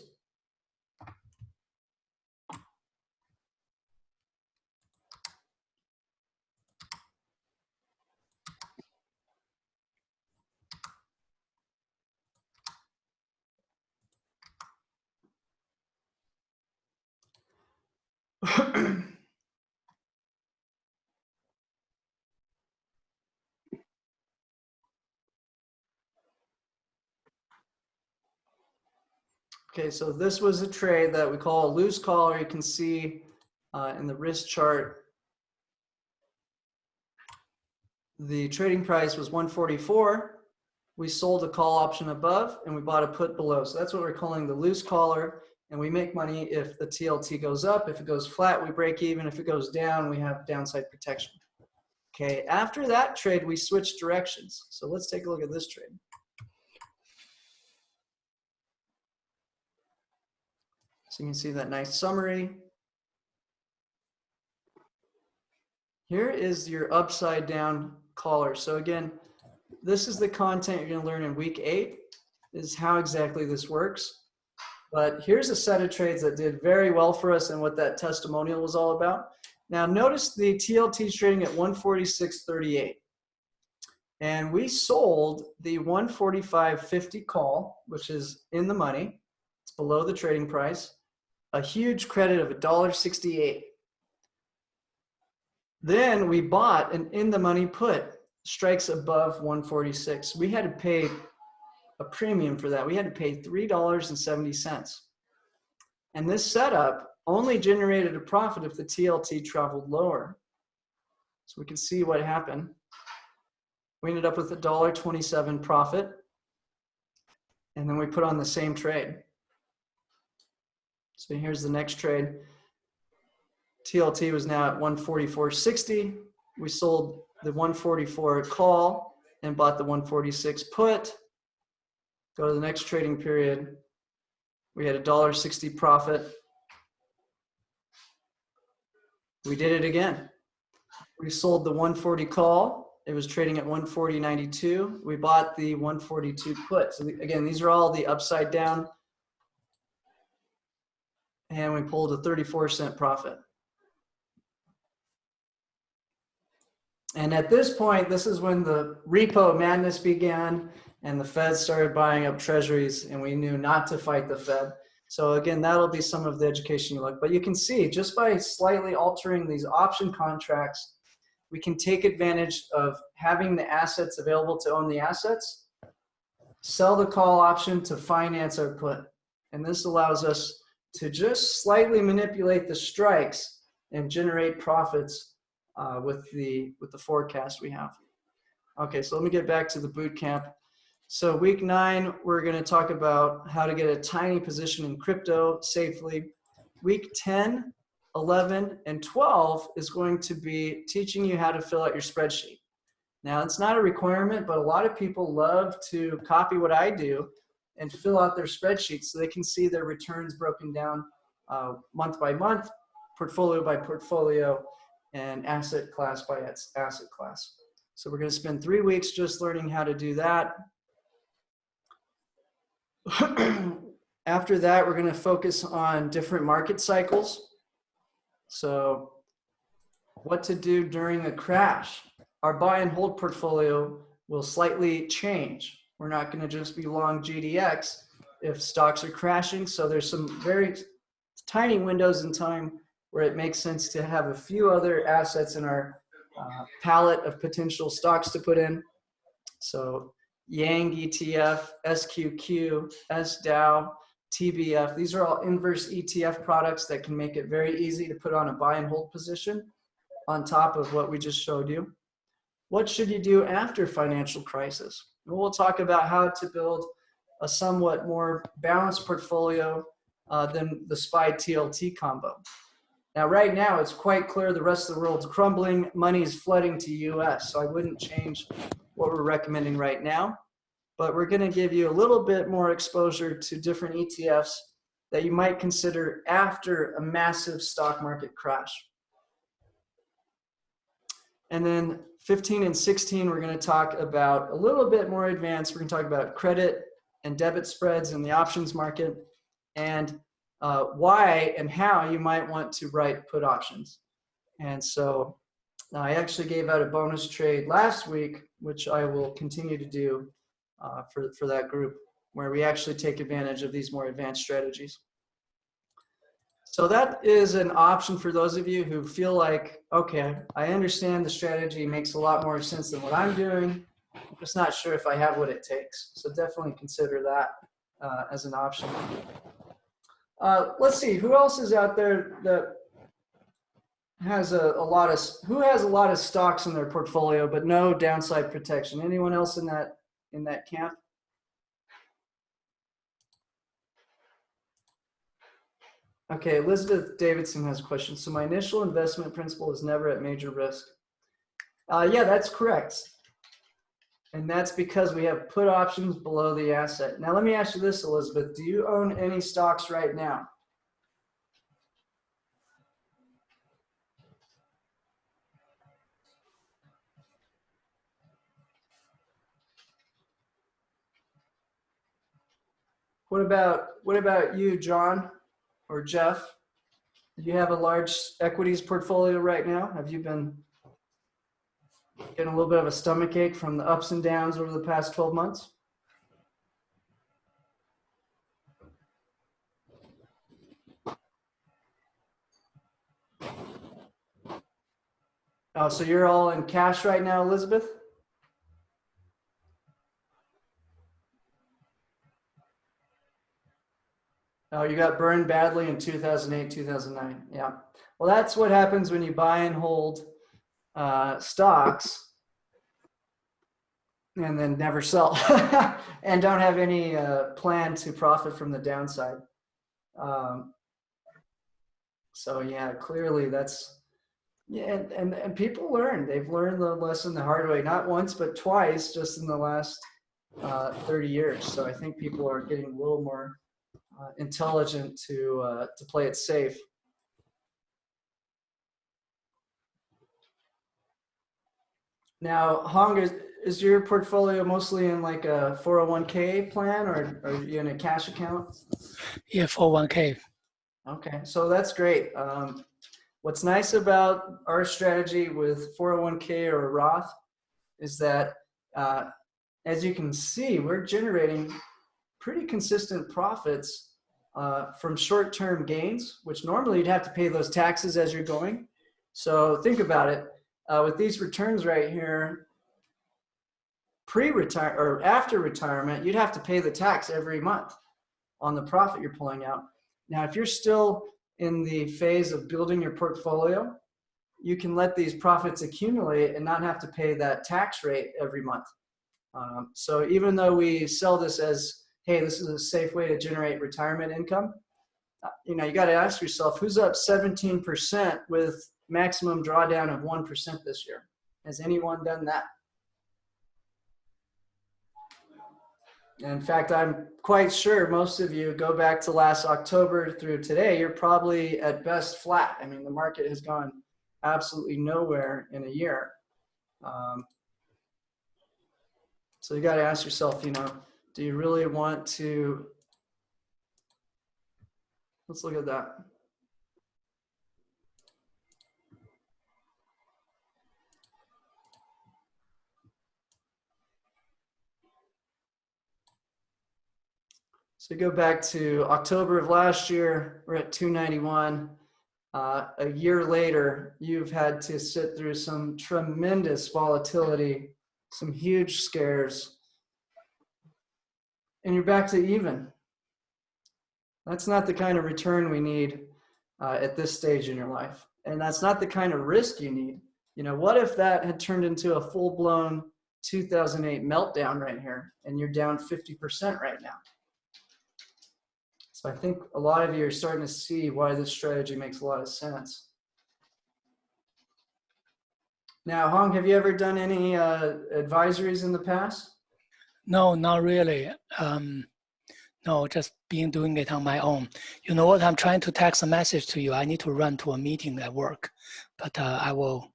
Okay, so this was a trade that we call a loose collar. You can see in the risk chart, the trading price was 144. We sold a call option above and we bought a put below. So that's what we're calling the loose collar. And we make money if the TLT goes up. If it goes flat, we break even. If it goes down, we have downside protection. Okay, after that trade, we switched directions. So let's take a look at this trade. So you can see that nice summary. Here is your upside down collar. So again, this is the content you're going to learn in week 8, is how exactly this works. But here's a set of trades that did very well for us and what that testimonial was all about. Now notice the TLT is trading at 146.38. And we sold the 145.50 call, which is in the money. It's below the trading price. A huge credit of $1.68. Then we bought an in the money put, strikes above 146. We had to pay a premium for that. We had to pay $3.70. And this setup only generated a profit if the TLT traveled lower. So we can see what happened. We ended up with a $1.27 profit. And then we put on the same trade. So here's the next trade. TLT was now at 144.60. We sold the 144 call and bought the 146 put. Go to the next trading period. We had a $1.60 profit. We did it again. We sold the 140 call. It was trading at 140.92. We bought the 142 put. So again, these are all the upside down. And we pulled a 34-cent profit. And at this point, this is when the repo madness began and the Fed started buying up treasuries and we knew not to fight the Fed. So again, that'll be some of the education you look. But you can see just by slightly altering these option contracts, we can take advantage of having the assets available to own the assets, sell the call option to finance our put. And this allows us to just slightly manipulate the strikes and generate profits with the forecast we have. Okay, so let me get back to the boot camp. So week 9, we're going to talk about how to get a tiny position in crypto safely. Week 10, 11, and 12 is going to be teaching you how to fill out your spreadsheet. Now, it's not a requirement, but a lot of people love to copy what I do and fill out their spreadsheets so they can see their returns broken down month by month, portfolio by portfolio, and asset class by asset class. So we're going to spend 3 weeks just learning how to do that. After that, we're going to focus on different market cycles. So what to do during a crash. Our buy and hold portfolio will slightly change. We're not going to just be long GDX if stocks are crashing. So there's some very tiny windows in time where it makes sense to have a few other assets in our palette of potential stocks to put in. So Yang ETF, SQQ, SDAO, TBF. These are all inverse ETF products that can make it very easy to put on a buy and hold position on top of what we just showed you. What should you do after financial crisis? Well, we'll talk about how to build a somewhat more balanced portfolio than the SPY TLT combo. Now, right now, it's quite clear the rest of the world's crumbling. Money is flooding to US, so I wouldn't change what we're recommending right now. But we're going to give you a little bit more exposure to different ETFs that you might consider after a massive stock market crash. And then 15 and 16, we're going to talk about a little bit more advanced. We're going to talk about credit and debit spreads in the options market and why and how you might want to write put options. And so I actually gave out a bonus trade last week, which I will continue to do for that group, where we actually take advantage of these more advanced strategies. So that is an option for those of you who feel like, okay, I understand the strategy makes a lot more sense than what I'm doing. I'm just not sure if I have what it takes. So definitely consider that as an option. Let's see, who else is out there that has a lot of stocks in their portfolio but no downside protection? Anyone else in that camp? Okay, Elizabeth Davidson has a question. So my initial investment principal is never at major risk. Yeah, that's correct. And that's because we have put options below the asset. Now let me ask you this, Elizabeth. Do you own any stocks right now? What about you, John or Jeff? Do you have a large equities portfolio right now? Have you been getting a little bit of a stomach ache from the ups and downs over the past 12 months? Oh, so you're all in cash right now, Elizabeth? Oh, you got burned badly in 2008, 2009. Yeah. Well, that's what happens when you buy and hold stocks and then never sell and don't have any plan to profit from the downside. So yeah, clearly that's, yeah, and people learn. They've learned the lesson the hard way, not once, but twice just in the last 30 years. So I think people are getting a little more intelligent to play it safe. Now, Hong, is your portfolio mostly in like a 401k plan, or are you in a cash account? Yeah, 401k. Okay, so that's great. What's nice about our strategy with 401k or Roth is that, as you can see, we're generating pretty consistent profits from short-term gains, which normally you'd have to pay those taxes as you're going. So think about it. With these returns right here, pre-retire or after retirement, you'd have to pay the tax every month on the profit you're pulling out. Now, if you're still in the phase of building your portfolio, you can let these profits accumulate and not have to pay that tax rate every month. So even though we sell this as, hey, this is a safe way to generate retirement income, you got to ask yourself, who's up 17% with maximum drawdown of 1% this year? Has anyone done that? In fact, I'm quite sure most of you go back to last October through today, you're probably at best flat. I mean, the market has gone absolutely nowhere in a year. So you got to ask yourself, do you really want to, let's look at that. So go back to October of last year, we're at 291. A year later, you've had to sit through some tremendous volatility, some huge scares, and you're back to even. That's not the kind of return we need at this stage in your life. And that's not the kind of risk you need. What if that had turned into a full-blown 2008 meltdown right here, and you're down 50% right now? So I think a lot of you are starting to see why this strategy makes a lot of sense. Now, Hong, have you ever done any advisories in the past? No, not really. No, just doing it on my own. You know what? I'm trying to text a message to you. I need to run to a meeting at work, but I will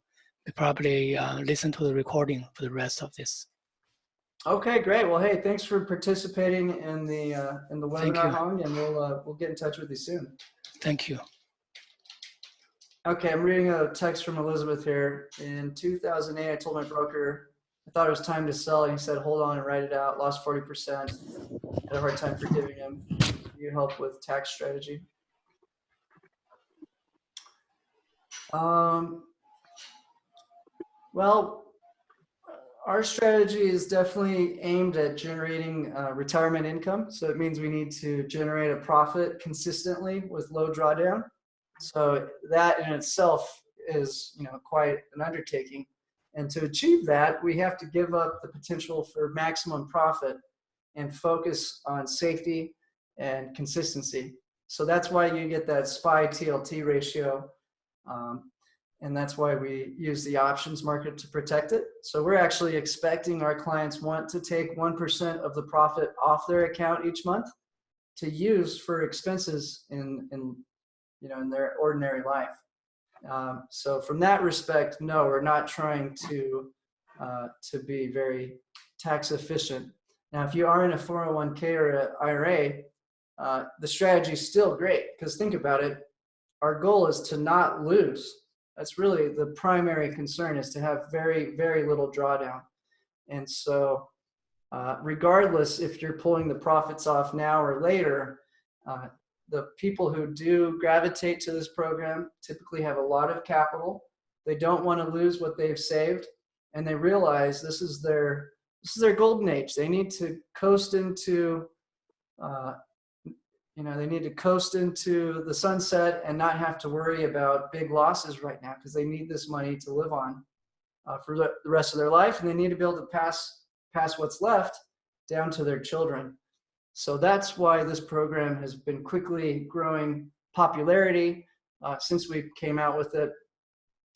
probably listen to the recording for the rest of this. Okay, great. Well, hey, thanks for participating in the webinar, Hong, and we'll get in touch with you soon. Thank you. Okay, I'm reading a text from Elizabeth here. In 2008, I told my broker I thought it was time to sell, and he said, hold on and write it out. Lost 40%. Had a hard time forgiving him. Need help with tax strategy. Well, our strategy is definitely aimed at generating retirement income. So it means we need to generate a profit consistently with low drawdown. So that in itself is, quite an undertaking. And to achieve that, we have to give up the potential for maximum profit and focus on safety and consistency. So that's why you get that SPY TLT ratio. And that's why we use the options market to protect it. So we're actually expecting our clients want to take 1% of the profit off their account each month to use for expenses in their ordinary life. So from that respect, no, we're not trying to be very tax efficient. Now, if you are in a 401k or an IRA, the strategy is still great, because think about it. Our goal is to not lose. That's really the primary concern, is to have very, very little drawdown. And so regardless if you're pulling the profits off now or later, the people who do gravitate to this program typically have a lot of capital. They don't want to lose what they've saved, and they realize this is their golden age. They need to coast into they need to coast into the sunset and not have to worry about big losses right now, because they need this money to live on for the rest of their life, and they need to be able to pass what's left down to their children. So that's why this program has been quickly growing popularity since we came out with it.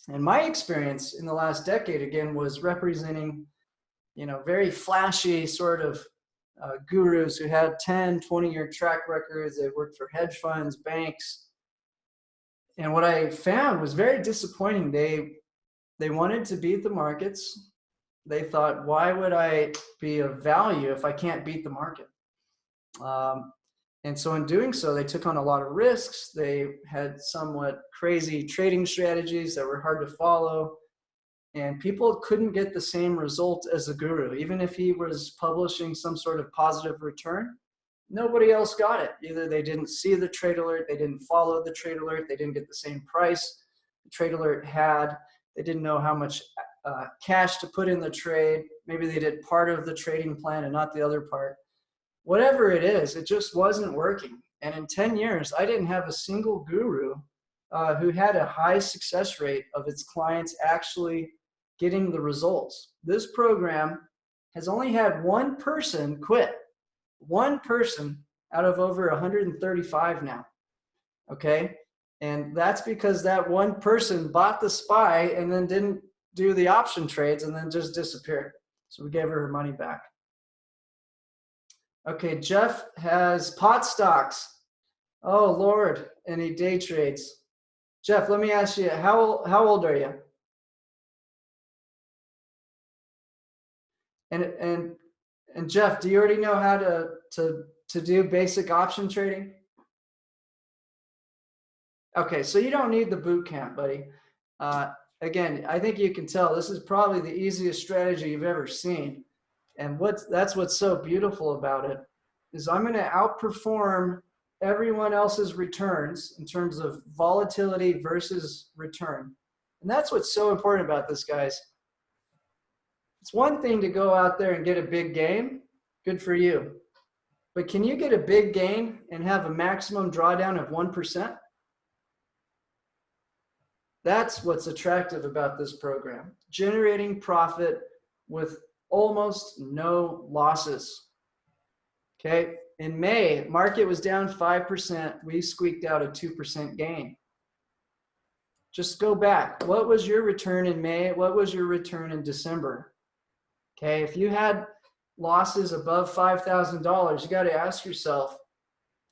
And my experience in the last decade, again, was representing, very flashy sort of gurus who had 10, 20-year track records. They worked for hedge funds, banks. And what I found was very disappointing. They wanted to beat the markets. They thought, why would I be of value if I can't beat the market? And so in doing so, they took on a lot of risks. They had somewhat crazy trading strategies that were hard to follow. And people couldn't get the same result as the guru. Even if he was publishing some sort of positive return, nobody else got it. Either they didn't see the trade alert, they didn't follow the trade alert, they didn't get the same price the trade alert had, they didn't know how much cash to put in the trade. Maybe they did part of the trading plan and not the other part. Whatever it is, it just wasn't working. And in 10 years, I didn't have a single guru who had a high success rate of its clients actually getting the results. This program has only had one person quit. One person out of over 135 now. Okay? And that's because that one person bought the SPY and then didn't do the option trades and then just disappeared. So we gave her money back. Okay, Jeff has pot stocks. Oh, Lord, and he day trades. Jeff, let me ask you, how old are you? And Jeff, do you already know how to do basic option trading? Okay, so you don't need the boot camp, buddy. Again, I think you can tell this is probably the easiest strategy you've ever seen. And that's what's so beautiful about it, is I'm going to outperform everyone else's returns in terms of volatility versus return. And that's what's so important about this, guys. It's one thing to go out there and get a big gain. Good for you. But can you get a big gain and have a maximum drawdown of 1%? That's what's attractive about this program. Generating profit with almost no losses. Okay, in May, market was down 5%. We squeaked out a 2% gain. Just go back. What was your return in May? What was your return in December? Okay, if you had losses above $5,000, you got to ask yourself,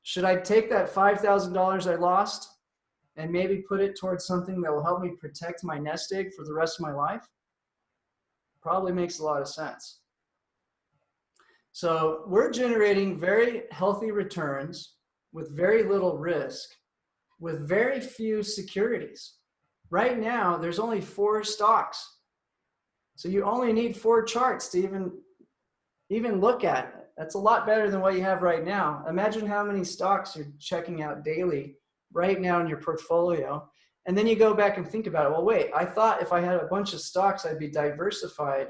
should I take that $5,000 I lost and maybe put it towards something that will help me protect my nest egg for the rest of my life? Probably makes a lot of sense. So we're generating very healthy returns with very little risk, with very few securities. Right now, there's only 4 stocks. So you only need 4 charts to even look at it. That's a lot better than what you have right now. Imagine how many stocks you're checking out daily right now in your portfolio. And then you go back and think about it. Well, wait, I thought if I had a bunch of stocks, I'd be diversified.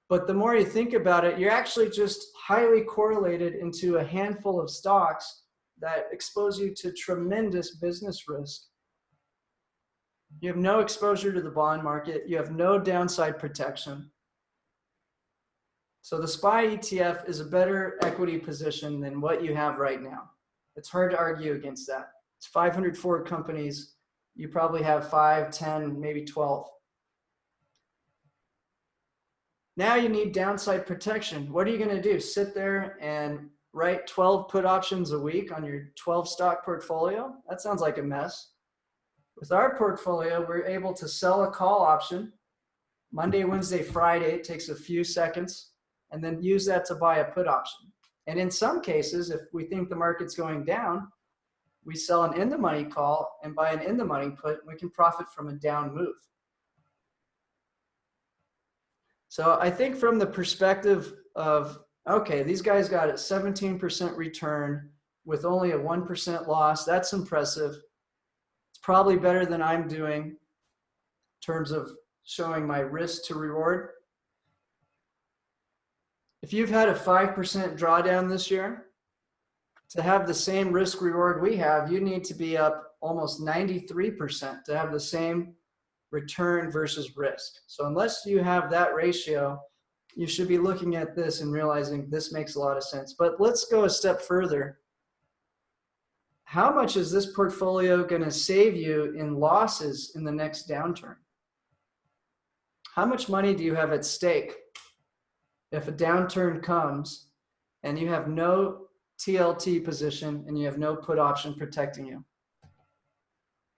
But the more you think about it, you're actually just highly correlated into a handful of stocks that expose you to tremendous business risk. You have no exposure to the bond market. You have no downside protection. So the SPY ETF is a better equity position than what you have right now. It's hard to argue against that. It's 504 companies. You probably have 5, 10, maybe 12. Now you need downside protection. What are you going to do? Sit there and write 12 put options a week on your 12 stock portfolio? That sounds like a mess. With our portfolio, we're able to sell a call option Monday, Wednesday, Friday. It takes a few seconds, and then use that to buy a put option. And in some cases, if we think the market's going down, we sell an in-the-money call and buy an in-the-money put, and we can profit from a down move. So I think from the perspective of, okay, these guys got a 17% return with only a 1% loss. That's impressive. It's probably better than I'm doing in terms of showing my risk to reward. If you've had a 5% drawdown this year, to have the same risk reward we have, you need to be up almost 93% to have the same return versus risk. So unless you have that ratio, you should be looking at this and realizing this makes a lot of sense. But let's go a step further. How much is this portfolio going to save you in losses in the next downturn? How much money do you have at stake if a downturn comes and you have no TLT position and you have no put option protecting you?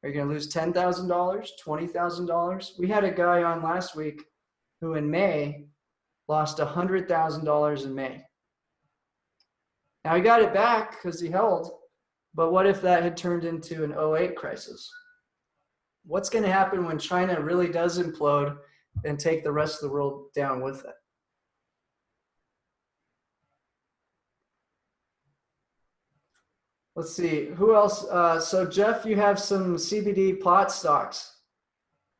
Are you going to lose $10,000, $20,000? We had a guy on last week who in May lost $100,000 in May. Now he got it back because he held, but what if that had turned into an 08 crisis? What's going to happen when China really does implode and take the rest of the world down with it? Let's see, who else? So Jeff, you have some CBD pot stocks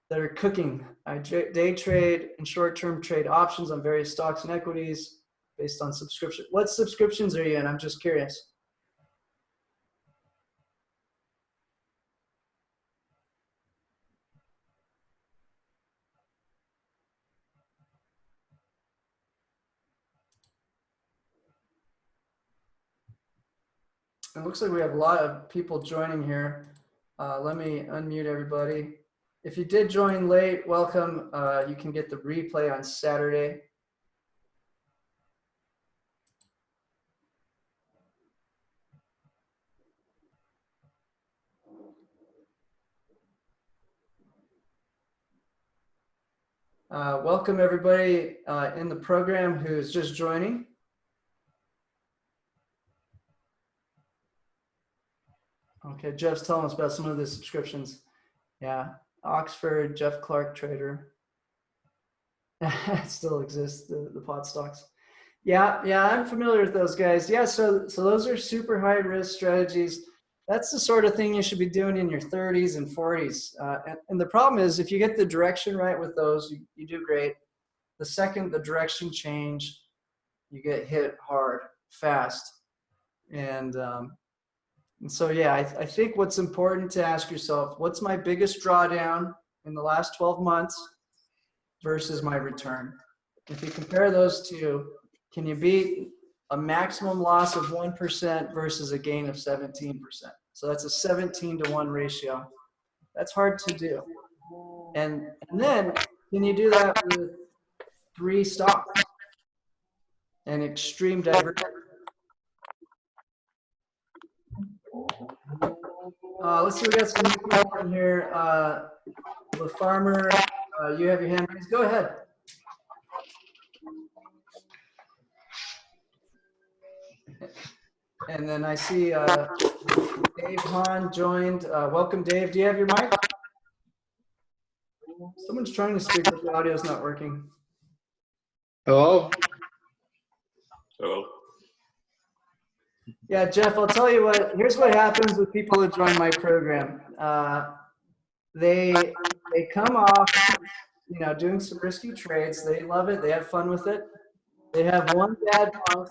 that are cooking. I day trade and short-term trade options on various stocks and equities based on subscription. What subscriptions are you in? I'm just curious. It looks like we have a lot of people joining here. Let me unmute everybody. If you did join late, welcome. You can get the replay on Saturday. Welcome everybody in the program who's just joining. Okay, Jeff's telling us about some of the subscriptions. Yeah, Oxford, Jeff Clark Trader. It still exists, the pot stocks. Yeah, I'm familiar with those guys. Yeah, so those are super high risk strategies. That's the sort of thing you should be doing in your 30s and 40s. And the problem is if you get the direction right with those, you do great. The second the direction change, you get hit hard, fast. And so, yeah, I think what's important to ask yourself, what's my biggest drawdown in the last 12 months versus my return? If you compare those two, can you beat a maximum loss of 1% versus a gain of 17%? So that's a 17-to-1 ratio. That's hard to do. And then can you do that with 3 stocks and extreme divergence? Let's see, we got some new people in here. The farmer, you have your hand raised. Go ahead. And then I see Dave Hahn joined. Welcome, Dave. Do you have your mic? Someone's trying to speak, but the audio's not working. Hello? Hello. Yeah, Jeff, I'll tell you what, here's what happens with people who join my program. they come off, you know, doing some risky trades. They love it. They have fun with it. They have one bad month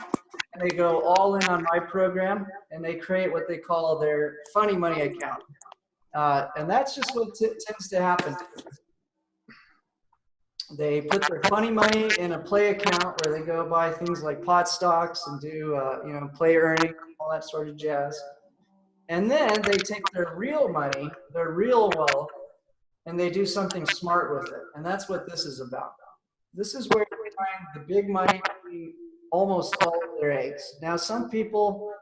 and they go all in on my program and they create what they call their funny money account. And that's just what tends to happen. They put their funny money in a play account where they go buy things like pot stocks and do, you know, play earning, all that sort of jazz. And then they take their real money, their real wealth, and they do something smart with it. And that's what this is about. This is where you find the big money putting almost all of their eggs. Now, some people,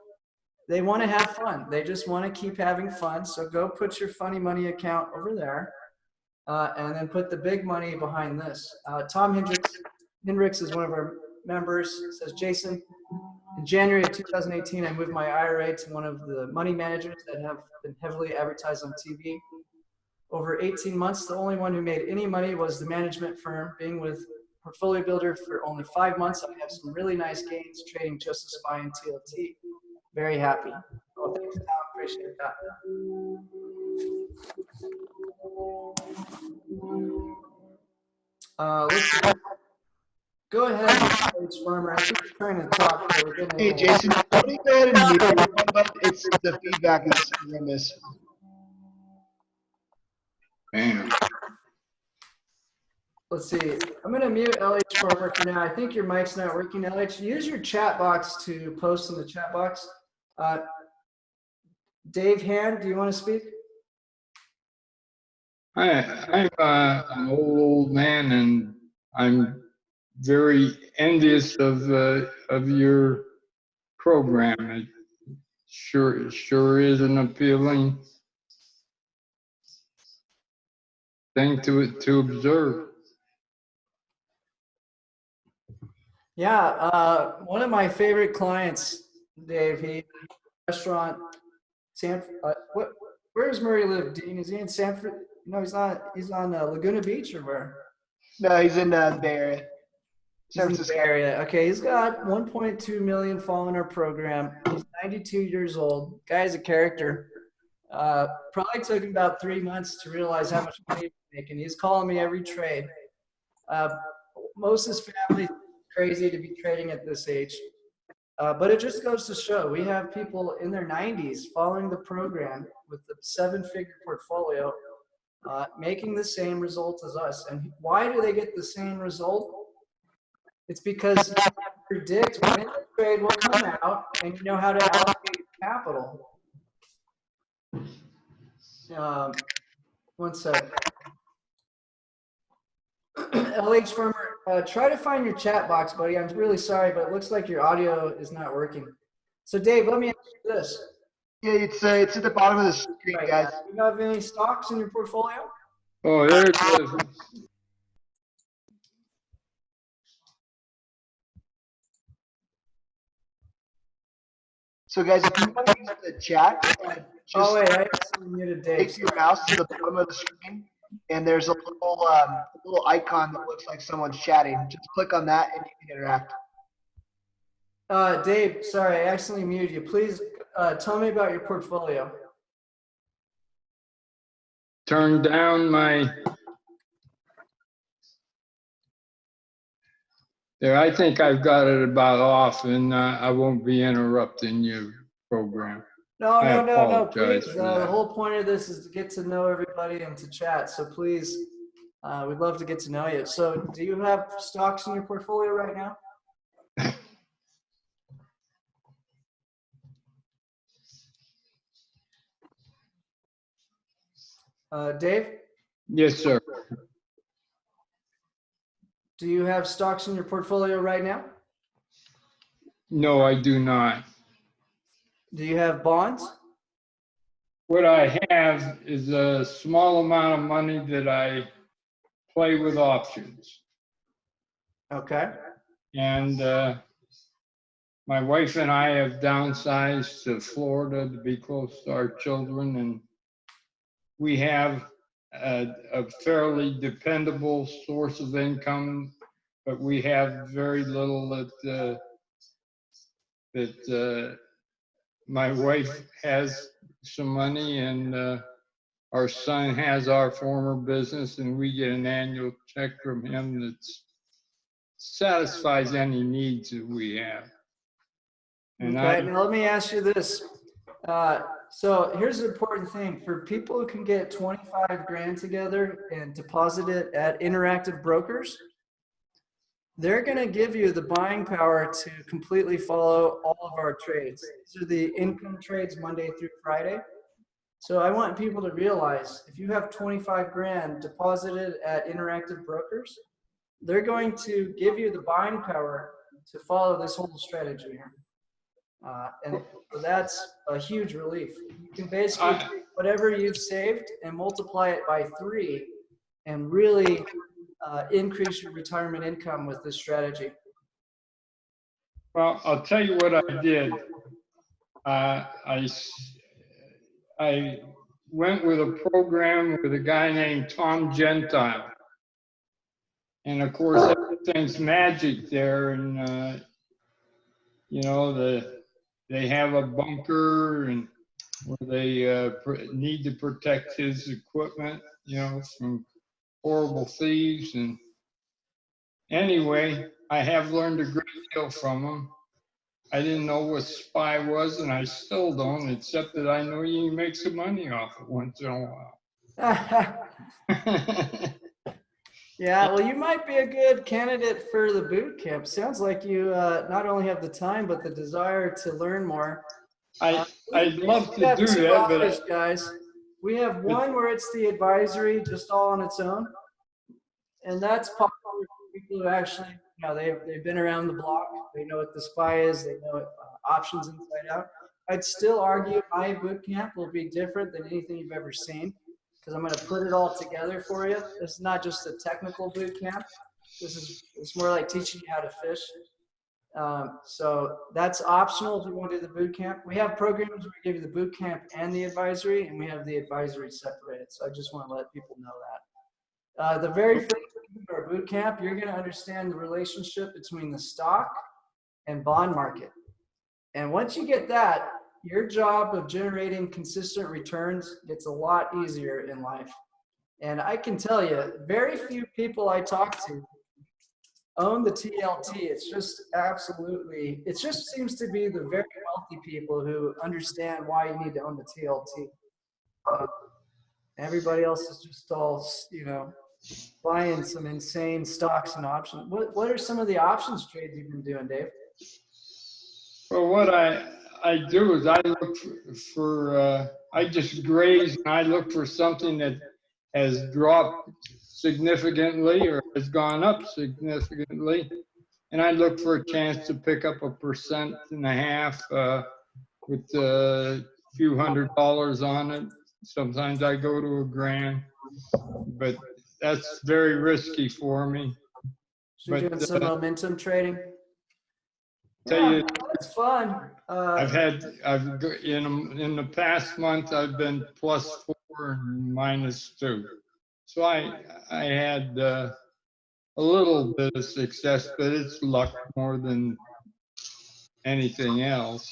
they want to have fun. They just want to keep having fun. So go put your funny money account over there. And then put the big money behind this. Tom Hendricks is one of our members. It says, Jason, in January of 2018, I moved my IRA to one of the money managers that have been heavily advertised on TV. Over 18 months, the only one who made any money was the management firm. Being with Portfolio Builder for only 5 months, I have some really nice gains trading just as SPY and TLT. Very happy. Oh, thanks, Tom. Appreciate that. Let's go ahead, Farmer. I think you're trying to talk. But we're getting Hey, Jason, let me go ahead and mute everyone, but it's the feedback is horrendous. Man. Let's see. I'm going to mute LH Farmer for now. I think your mic's not working, LH. Use your chat box to post in the chat box. Dave Hand, do you want to speak? I'm an old man, and I'm very envious of your program. It sure is an appealing thing to observe. Yeah, one of my favorite clients, Dave, he restaurant, where does Murray live, Dean? Is he in Sanford? No, he's not. He's on Laguna Beach or where? No, he's in the Bay Area. He's in the Bay Area. Okay, he's got 1.2 million following our program. He's 92 years old. Guy's a character. Probably took him about 3 months to realize how much money he's making. He's calling me every trade. Most of his family is crazy to be trading at this age. But it just goes to show we have people in their 90s following the program with the 7-figure portfolio, making the same results as us. And why do they get the same result? It's because you can predict when the trade will come out and you know how to allocate capital. One sec. LH Firmer, try to find your chat box, buddy. I'm really sorry, but it looks like your audio is not working. So, Dave, let me ask you this. Yeah, it's at the bottom of the screen, Right, guys. do you have any stocks in your portfolio? Oh, there it is. So, guys, if you want to use the chat, just Oh, wait, I actually muted Dave. take your mouse to the bottom of the screen, and there's a little icon that looks like someone's chatting. Just click on that, and you can interact. Dave, sorry, I accidentally muted you. Please tell me about your portfolio. Turn down my. There, I think I've got it about off, and I won't be interrupting your program. No, apologize please. for that. The whole point of this is to get to know everybody and to chat. So please, we'd love to get to know you. So do you have stocks in your portfolio right now? Dave? Yes, sir. Do you have stocks in your portfolio right now? No, I do not. Do you have bonds? What I have is a small amount of money that I play with options. Okay. And my wife and I have downsized to Florida to be close to our children, and we have a fairly dependable source of income, but we have very little that my wife has some money, and our son has our former business, and we get an annual check from him that satisfies any needs that we have. And Okay, now let me ask you this. So here's an important thing. For people who can get 25 grand together and deposit it at Interactive Brokers, they're going to give you the buying power to completely follow all of our trades. These are the income trades Monday through Friday. So I want people to realize if you have 25 grand deposited at Interactive Brokers, they're going to give you the buying power to follow this whole strategy here. And so that's a huge relief. You can basically take whatever you've saved and multiply it by 3 and really increase your retirement income with this strategy. Well, I'll tell you what I did. I went with a program with a guy named Tom Gentile. And of course, everything's magic there. And, you know, they have a bunker and where they need to protect his equipment, you know, from horrible thieves. And anyway, I have learned a great deal from him. I didn't know what SPY was, and I still don't, except that I know you can make some money off it once in a while. Yeah, well, you might be a good candidate for the boot camp. Sounds like you not only have the time, but the desire to learn more. I'd love to do two that, offers, but guys. We have one where it's the advisory just all on its own. And that's popular for people who actually, you know, they've been around the block. They know what the SPY is. They know options inside out. I'd still argue my boot camp will be different than anything you've ever seen because I'm going to put it all together for you. This is not just a technical boot camp. It's more like teaching you how to fish. So that's optional if you want to do the boot camp. We have programs where we give you the boot camp and the advisory, and we have the advisory separated. So I just want to let people know that. The very first thing for our boot camp, you're going to understand the relationship between the stock and bond market. And once you get that, your job of generating consistent returns gets a lot easier in life. And I can tell you, very few people I talk to own the TLT. It's just absolutely, it just seems to be the very wealthy people who understand why you need to own the TLT. Everybody else is just all, you know, buying some insane stocks and options. What are some of the options trades you've been doing, Dave? well, what I do is I look for I just graze and I look for something that has dropped significantly or has gone up significantly. And I look for a chance to pick up 1.5% with a few $100s on it. Sometimes I go to $1,000, but that's very risky for me. So you're doing some momentum trading? Tell you, that's fun. in the past month, I've been +4 and -2. So I had a little bit of success, but it's luck more than anything else.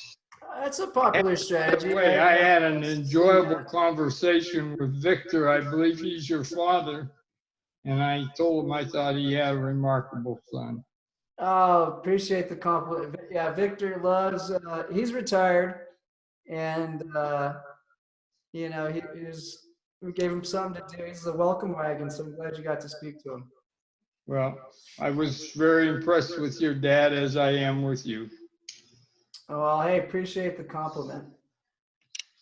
That's a popular strategy. By the way, I had an enjoyable conversation with Victor. I believe he's your father. And I told him I thought he had a remarkable son. Oh, appreciate the compliment. Yeah, Victor loves, he's retired. And, you know, we gave him something to do. He's the welcome wagon, so I'm glad you got to speak to him. Well, I was very impressed with your dad, as I am with you. Oh, well, hey, appreciate the compliment.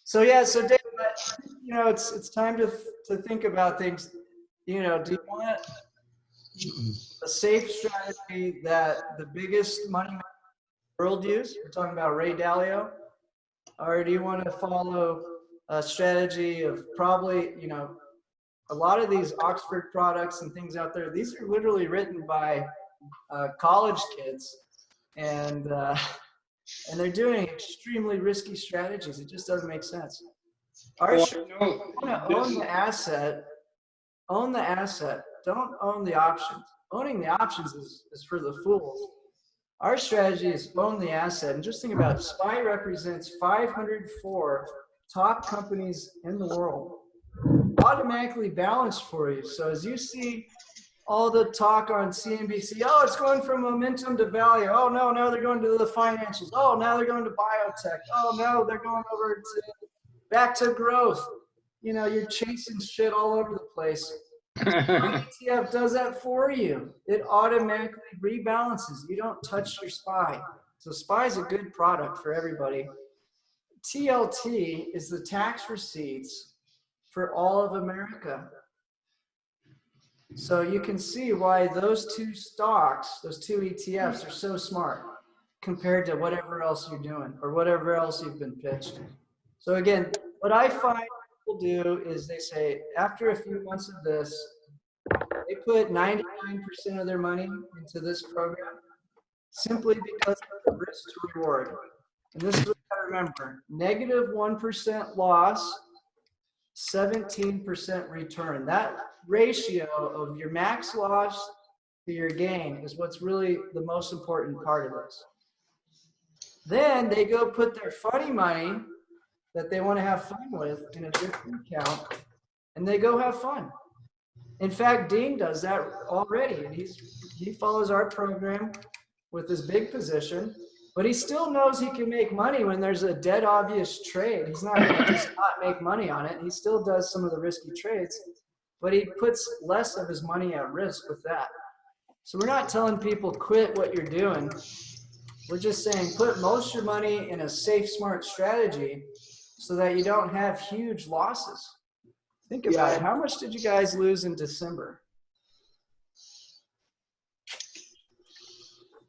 So yeah, so Dave, you know, it's time to think about things. You know, do you want a safe strategy that the biggest money in the world use? We're talking about Ray Dalio. Or do you want to follow a strategy of probably, you know, a lot of these Oxford products and things out there, these are literally written by college kids, and they're doing extremely risky strategies. It just doesn't make sense. Our strategy, you want to own the asset. Own the asset. Don't own the options. Owning the options is for the fools. Our strategy is own the asset. And just think about it. SPY represents 504 top companies in the world. automatically balanced for you. So as you see all the talk on CNBC, oh, it's going from momentum to value. Oh, no, now they're going to the financials. Oh, now they're going to biotech. Oh, no, they're going over to back to growth. You know, you're chasing shit all over the place. ETF does that for you. It automatically rebalances. You don't touch your SPY. So SPY is a good product for everybody. TLT is the tax receipts for all of America. So you can see why those two stocks, those two ETFs are so smart compared to whatever else you're doing or whatever else you've been pitched. So again, what I find people do is they say, after a few months of this, they put 99% of their money into this program simply because of the risk to reward. And this is what I remember, negative 1% loss, 17% return. That ratio of your max loss to your gain is what's really the most important part of this. Then they go put their funny money that they want to have fun with in a different account, and they go have fun. In fact, Dean does that already, and he follows our program with his big position, but he still knows he can make money when there's a dead obvious trade. He's not going to just not make money on it. He still does some of the risky trades, but he puts less of his money at risk with that. So we're not telling people quit what you're doing. We're just saying put most of your money in a safe, smart strategy so that you don't have huge losses. Think about it. How much did you guys lose in December?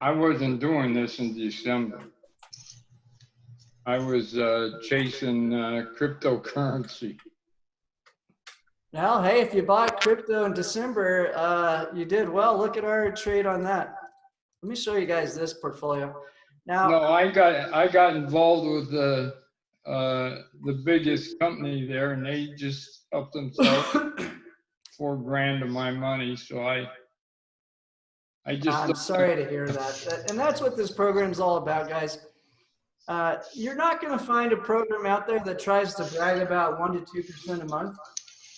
I wasn't doing this in December. I was chasing cryptocurrency. Well, hey, if you bought crypto in December, you did well. Look at our trade on that. Let me show you guys this portfolio. Now, No, I got involved with the biggest company there, and they just upped themselves $4,000 of my money. So I just. I'm sorry to hear that. And that's what this program's all about, guys. You're not going to find a program out there that tries to brag about 1 to 2% a month.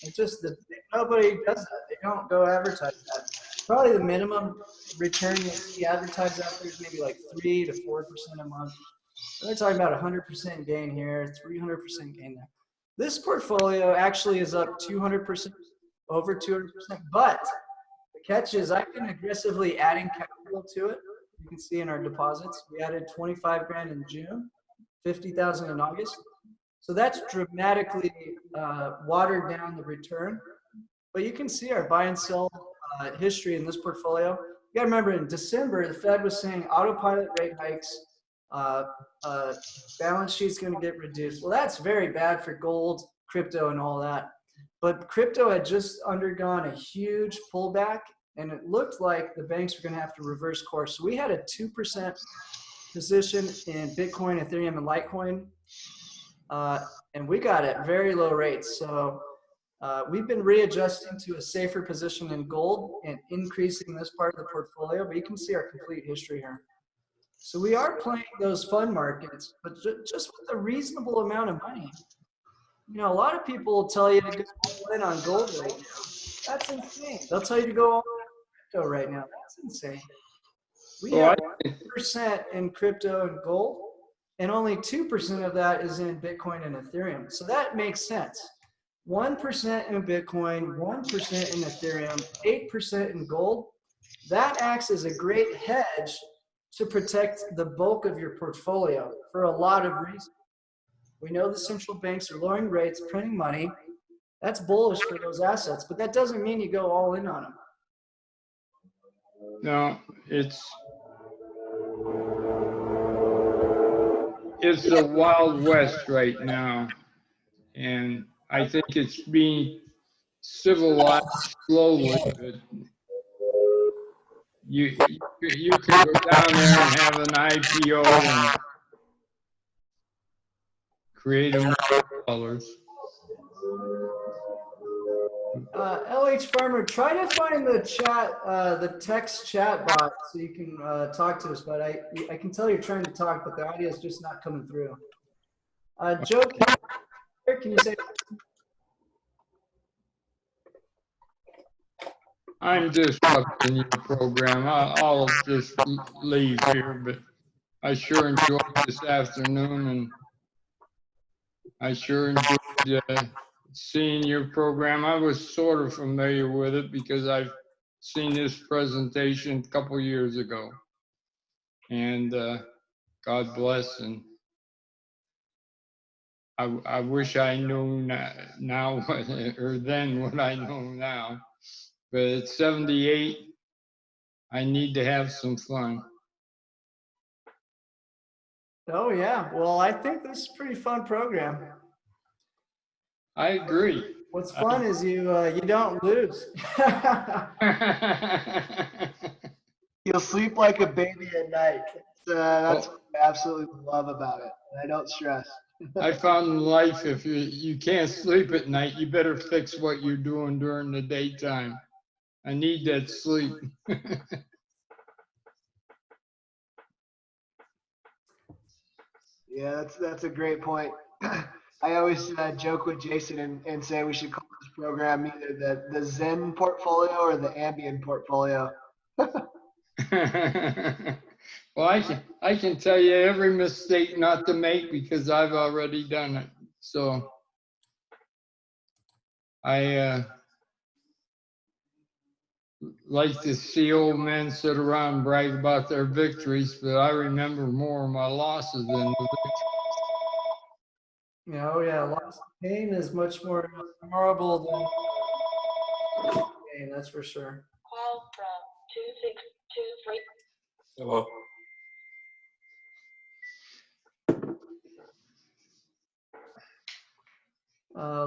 It's just that nobody does that. They don't go advertise that. Probably the minimum return you see advertised out there is maybe like 3 to 4% a month. They're talking about 100% gain here, 300% gain there. This portfolio actually is up 200%, over 200%, but the catch is I've been aggressively adding capital to it. You can see in our deposits, we added 25 grand in June, 50,000 in August. So that's dramatically watered down the return. But you can see our buy and sell history in this portfolio. You got to remember, in December, the Fed was saying autopilot rate hikes, balance sheet's going to get reduced. Well, that's very bad for gold, crypto, and all that. But crypto had just undergone a huge pullback, and it looked like the banks were going to have to reverse course. So we had a 2% position in Bitcoin, Ethereum, and Litecoin, and we got at very low rates. So we've been readjusting to a safer position in gold and increasing this part of the portfolio, but you can see our complete history here. So we are playing those fun markets, but just with a reasonable amount of money. You know, a lot of people will tell you to go all in on gold right now. That's insane. They'll tell you to go all in on crypto right now. That's insane. We have 1% in crypto and gold, and only 2% of that is in Bitcoin and Ethereum. So that makes sense. 1% in Bitcoin, 1% in Ethereum, 8% in gold. That acts as a great hedge to protect the bulk of your portfolio for a lot of reasons. We know the central banks are lowering rates, printing money. That's bullish for those assets, but that doesn't mean you go all in on them. No, it's the Wild West right now, and I think it's being civilized slowly. But you can go down there and have an IPO and create a $1 LH Farmer, try to find the chat, the text chat bot so you can talk to us. But I can tell you're trying to talk, but the audio is just not coming through. Joe, can you say? I'm disrupting your program. I'll just leave here, but I sure enjoyed this afternoon, and I sure enjoyed seeing your program. I was sort of familiar with it because I've seen this presentation a couple years ago. And God bless. And I wish I knew now what, or then what I know now. But at 78, I need to have some fun. Oh yeah, well, I think this is a pretty fun program. I agree. What's fun is you don't lose. You'll sleep like a baby at night. That's what I absolutely love about it. I don't stress. I found in life, if you can't sleep at night, you better fix what you're doing during the daytime. I need that sleep. Yeah, that's a great point. I always joke with Jason and say we should call this program either the Zen portfolio or the Ambien portfolio. Well, I can tell you every mistake not to make because I've already done it. So I like to see old men sit around and brag about their victories, but I remember more of my losses than the victories. Oh yeah, loss of pain is much more memorable than pain, that's for sure. Call from 2623. Hello.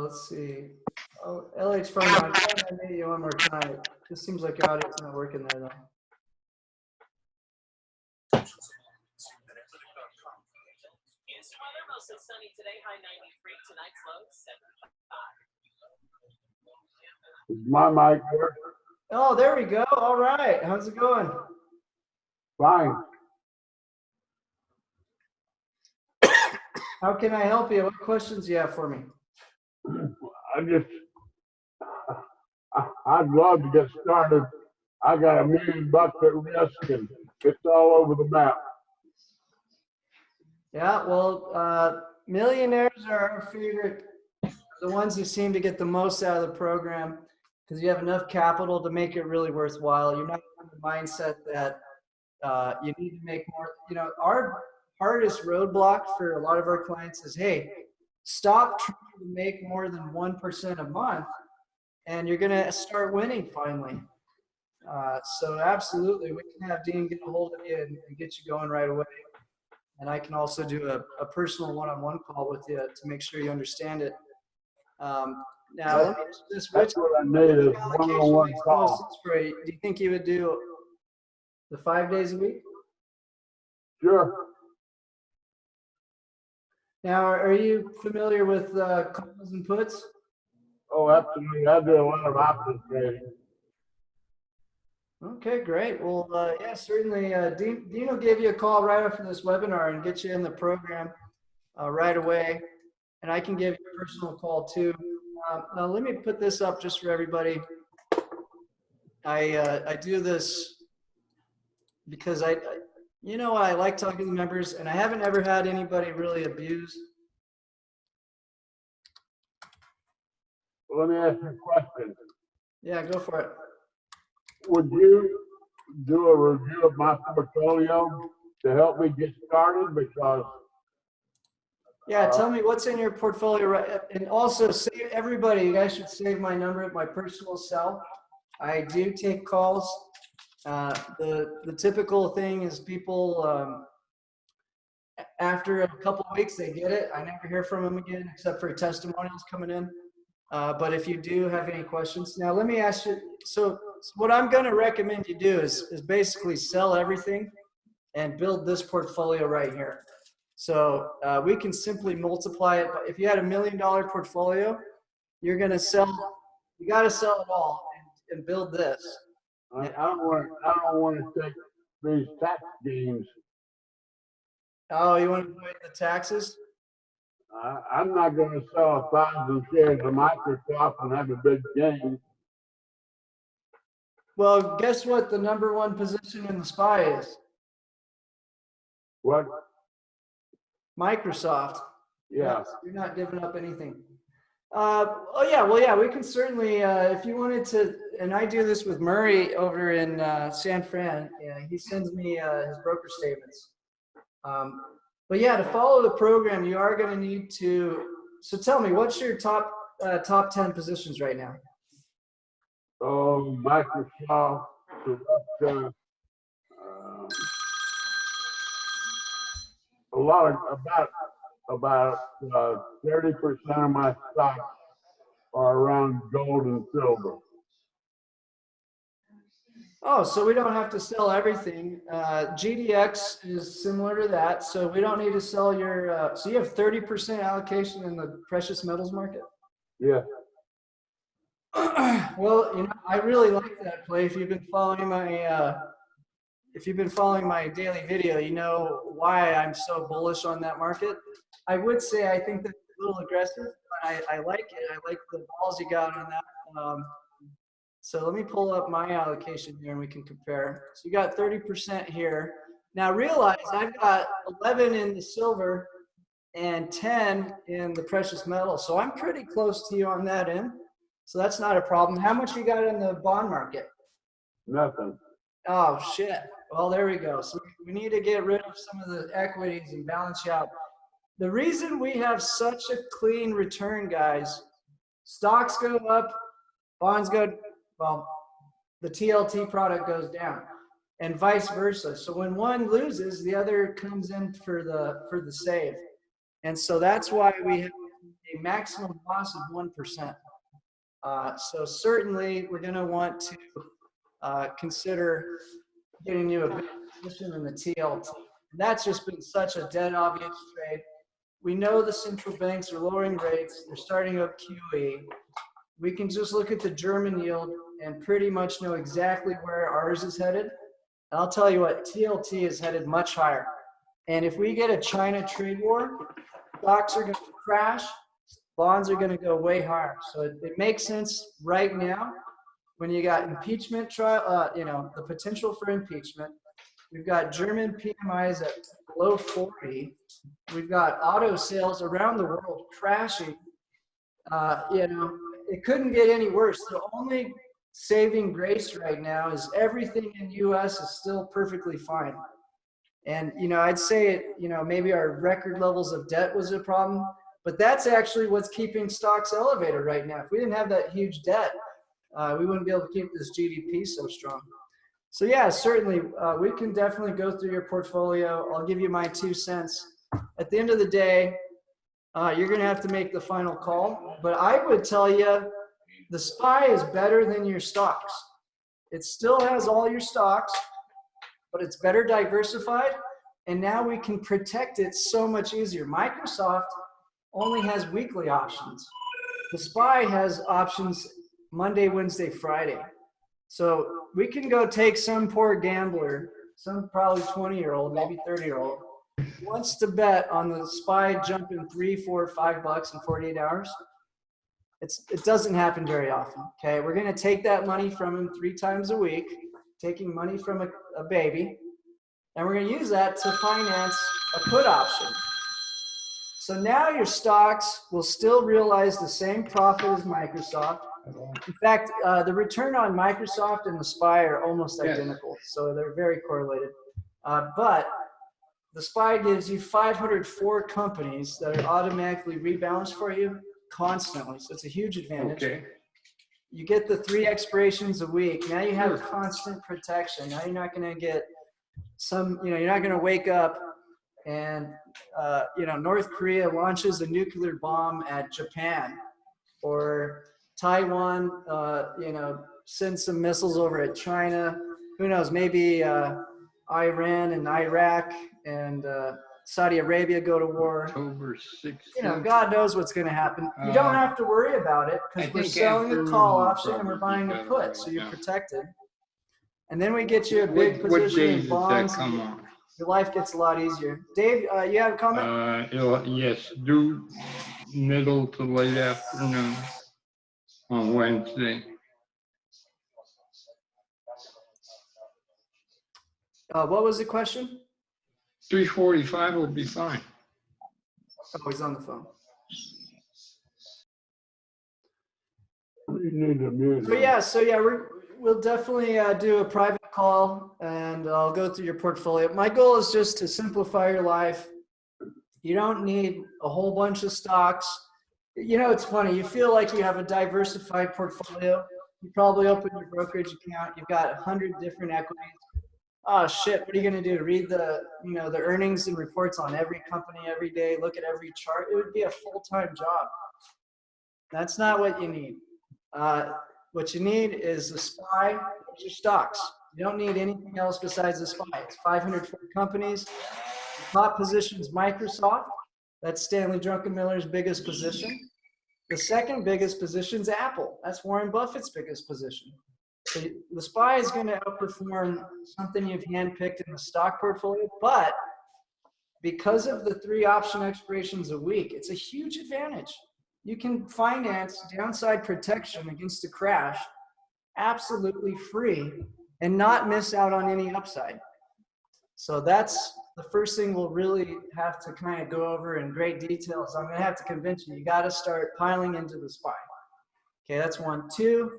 Let's see. Oh, LH phone line. I made you one more time. It just seems like your audio's not working there though. Mostly sunny today, high 93. Tonight's low 75. Is my mic there? Oh, there we go. All right. How's it going? Fine. How can I help you? What questions do you have for me? I'd love to get started. I got $1 million at risk and it's all over the map. Yeah, well, millionaires are our favorite, the ones who seem to get the most out of the program because you have enough capital to make it really worthwhile. You're not in the mindset that you need to make more. You know, our hardest roadblock for a lot of our clients is, hey, stop trying to make more than 1% a month and you're going to start winning finally. So absolutely, we can have Dean get a hold of you and get you going right away. And I can also do a personal one-on-one call with you to make sure you understand it. Now, let me just That's what I need is one-on-one call. do you think you would do the 5 days a week? Sure. Now, are you familiar with calls and puts? Oh, absolutely. I do a lot of options trading. Okay, great. Well, yeah, certainly. Dean will give you a call right after this webinar and get you in the program right away. And I can give you a personal call too. Now, let me put this up just for everybody. I do this because I like talking to the members, and I haven't ever had anybody really abuse. Let me ask you a question. Yeah, go for it. Would you do a review of my portfolio to help me get started? Because yeah, tell me what's in your portfolio, right? And also save everybody. You guys should save my number at my personal cell. I do take calls. The typical thing is people after a couple of weeks they get it. I never hear from them again except for testimonials coming in. But if you do have any questions, now let me ask you. So what I'm going to recommend you do is basically sell everything and build this portfolio right here. So we can simply multiply it. If you had $1 million portfolio, you're going to sell. You got to sell it all and build this. I don't want to take these tax gains. Oh, you want to avoid the taxes? I'm not going to sell 1,000 shares of Microsoft and have a big gain. Well, guess what the #1 position in the SPY is? What? Microsoft. Yeah. Yes, you're not giving up anything. Oh yeah, well yeah, we can certainly, if you wanted to, and I do this with Murray over in San Fran. Yeah, he sends me his broker statements. But yeah, to follow the program, you are going to need to. So tell me, what's your top 10 positions right now? Oh, Microsoft. A lot of about 30% of my stocks are around gold and silver. Oh, so we don't have to sell everything. GDX is similar to that, so we don't need to sell your. So you have 30% allocation in the precious metals market. Yeah. Well, you know, I really like that play. If you've been following my daily video, you know why I'm so bullish on that market. I would say I think that's a little aggressive, but I like it. I like the balls you got on that. So let me pull up my allocation here and we can compare. So you got 30% here. Now realize I've got 11 in the silver and 10 in the precious metal. So I'm pretty close to you on that end. So that's not a problem. How much you got in the bond market? Nothing. Oh, shit. Well, there we go. So we need to get rid of some of the equities and balance you out. The reason we have such a clean return, guys, stocks go up, bonds go, well, the TLT product goes down and vice versa. So when one loses, the other comes in for the save. And so that's why we have a maximum loss of 1%. So certainly we're going to want to consider getting you a big position in the TLT. And that's just been such a dead obvious trade. We know the central banks are lowering rates. They're starting up QE. We can just look at the German yield and pretty much know exactly where ours is headed. And I'll tell you what, TLT is headed much higher. And if we get a China trade war, stocks are going to crash, bonds are going to go way higher. So it makes sense right now when you got impeachment trial, you know, the potential for impeachment. We've got German PMIs at below 40. We've got auto sales around the world crashing. You know, it couldn't get any worse. The only saving grace right now is everything in the U.S. is still perfectly fine. And, you know, I'd say it, you know, maybe our record levels of debt was a problem, but that's actually what's keeping stocks elevated right now. If we didn't have that huge debt, we wouldn't be able to keep this GDP so strong. So yeah, certainly we can definitely go through your portfolio. I'll give you my 2 cents. At the end of the day, you're going to have to make the final call. But I would tell you the SPY is better than your stocks. It still has all your stocks, but it's better diversified. And now we can protect it so much easier. Microsoft only has weekly options. The SPY has options Monday, Wednesday, Friday. So we can go take some poor gambler, some probably 20-year-old, maybe 30-year-old, wants to bet on the SPY jumping $3, $4, $5 in 48 hours. It doesn't happen very often, okay? We're going to take that money from him 3 times a week, taking money from a baby, and we're going to use that to finance a put option. So now your stocks will still realize the same profit as Microsoft. In fact, the return on Microsoft and the SPY are almost identical, so they're very correlated. But the SPY gives you 504 companies that are automatically rebalanced for you constantly, so it's a huge advantage. Okay. You get the 3 expirations a week. Now you have constant protection. Now you're not going to get some, you know, you're not going to wake up and, you know, North Korea launches a nuclear bomb at Japan, or Taiwan, you know, sends some missiles over at China. Who knows? Maybe Iran and Iraq and Saudi Arabia go to war. October 16th. You know, God knows what's going to happen. You don't have to worry about it because we're selling a call option and we're buying a put, so you're protected. And then we get you a big position in bonds. Come on. Your life gets a lot easier. Dave, you have a comment? Yes, due middle to late afternoon on Wednesday. What was the question? 345 will be fine. Oh, he's on the phone. You need to mute him. So yeah, we'll definitely do a private call, and I'll go through your portfolio. My goal is just to simplify your life. You don't need a whole bunch of stocks. You know, it's funny. You feel like you have a diversified portfolio. You probably open your brokerage account. You've got 100 different equities. Oh shit! What are you going to do? Read the the earnings and reports on every company every day. Look at every chart. It would be a full-time job. That's not what you need. What you need is a SPY. Those your stocks. You don't need anything else besides the SPY. It's 504 companies. The top position is Microsoft. That's Stanley Druckenmiller's biggest position. The second biggest position is Apple. That's Warren Buffett's biggest position. So the SPY is going to outperform something you've handpicked in the stock portfolio, but because of the 3 option expirations a week, it's a huge advantage. You can finance downside protection against a crash absolutely free and not miss out on any upside. So that's the first thing we'll really have to kind of go over in great detail. So I'm going to have to convince you, you got to start piling into the SPY. Okay, that's 1. 2,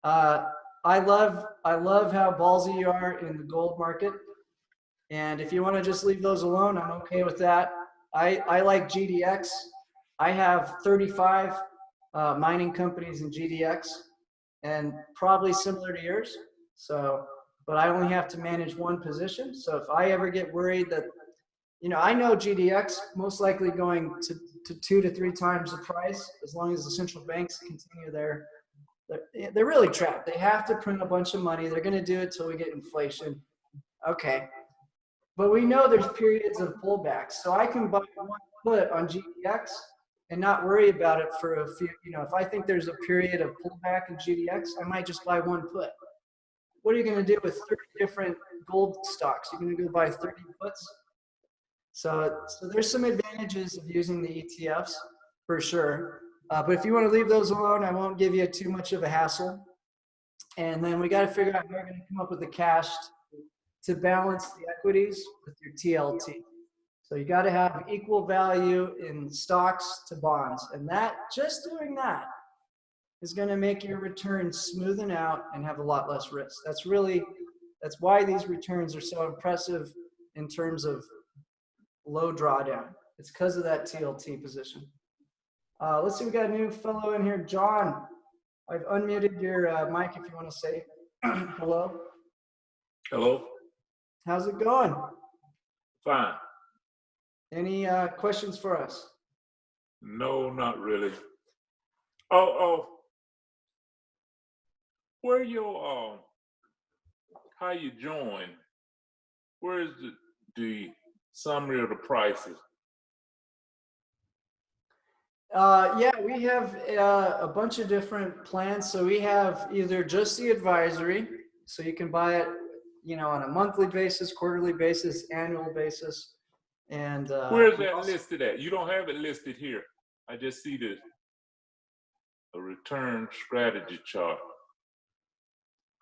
I love how ballsy you are in the gold market. And if you want to just leave those alone, I'm okay with that. I like GDX. I have 35 mining companies in GDX, and probably similar to yours. So, but I only have to manage 1 position. So if I ever get worried that, I know GDX most likely going to 2 to 3 times the price, as long as the central banks continue they're really trapped. They have to print a bunch of money. They're going to do it till we get inflation. Okay. But we know there's periods of pullbacks. So I can buy 1 put on GDX and not worry about it for a few, if I think there's a period of pullback in GDX, I might just buy 1 put. What are you going to do with 30 different gold stocks? You're going to go buy 30 puts? So there's some advantages of using the ETFs for sure. But if you want to leave those alone, I won't give you too much of a hassle. And then we got to figure out how we're going to come up with the cash to balance the equities with your TLT. So you got to have equal value in stocks to bonds. And just doing that is going to make your returns smoothen out and have a lot less risk. That's why these returns are so impressive in terms of low drawdown. It's because of that TLT position. Let's see, we got a new fellow in here, John. I've unmuted your mic if you want to say hello. Hello. How's it going? Fine. Any questions for us? No, not really. Where your how you join? Where is the summary of the prices? Yeah, we have a bunch of different plans. So we have either just the advisory, so you can buy it, on a monthly basis, quarterly basis, annual basis. And where is that listed at? You don't have it listed here. I just see a return strategy chart.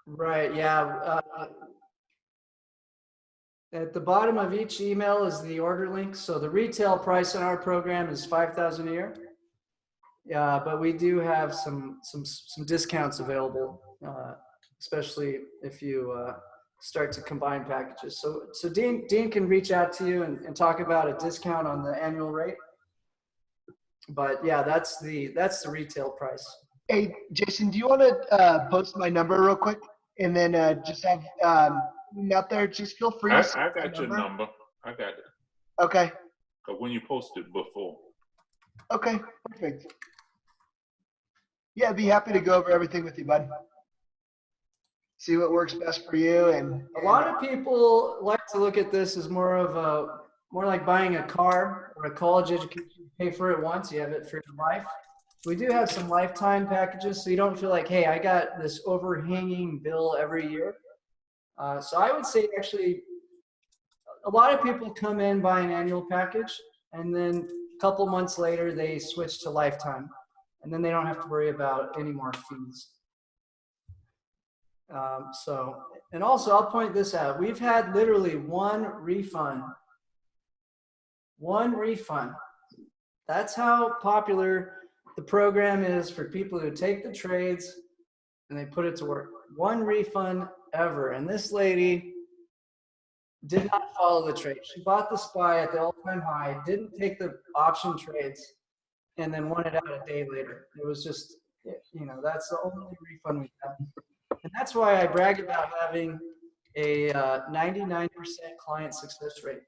Right. Yeah. At the bottom of each email is the order link. So the retail price in our program is $5,000 a year. Yeah, but we do have some discounts available, especially if you start to combine packages. So Dean can reach out to you and talk about a discount on the annual rate. But yeah, that's the retail price. Hey, Jason, do you want to post my number real quick, and then just have out there? Just feel free. I got your number. I got it. Okay. Because when you posted before. Okay, perfect. Yeah, I'd be happy to go over everything with you, bud. See what works best for you. And a lot of people like to look at this as more like buying a car or a college education. You pay for it once, you have it for your life. We do have some lifetime packages, so you don't feel like, hey, I got this overhanging bill every year. So I would say actually, a lot of people come in, buy an annual package, and then a couple months later, they switch to lifetime. And then they don't have to worry about any more fees. And also I'll point this out. We've had literally one refund. One refund. That's how popular the program is for people who take the trades and they put it to work. One refund ever. And this lady did not follow the trade. She bought the SPY at the all-time high, didn't take the option trades, and then won it out a day later. It was just, you know, that's the only refund we have. And that's why I brag about having a 99% client success rate.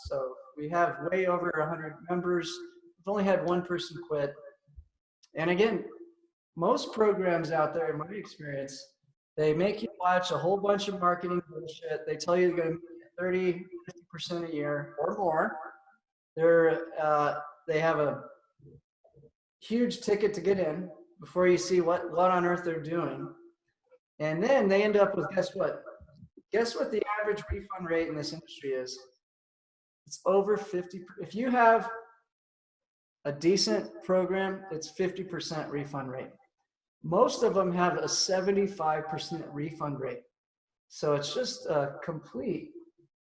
So we have way over 100 members. We've only had one person quit. And again, most programs out there, in my experience, they make you watch a whole bunch of marketing bullshit. They tell you you're going to make 30, 50% a year or more. They have a huge ticket to get in before you see what on earth they're doing. And then they end up with, guess what? Guess what the average refund rate in this industry is? It's over 50. If you have a decent program, it's 50% refund rate. Most of them have a 75% refund rate. So it's just a complete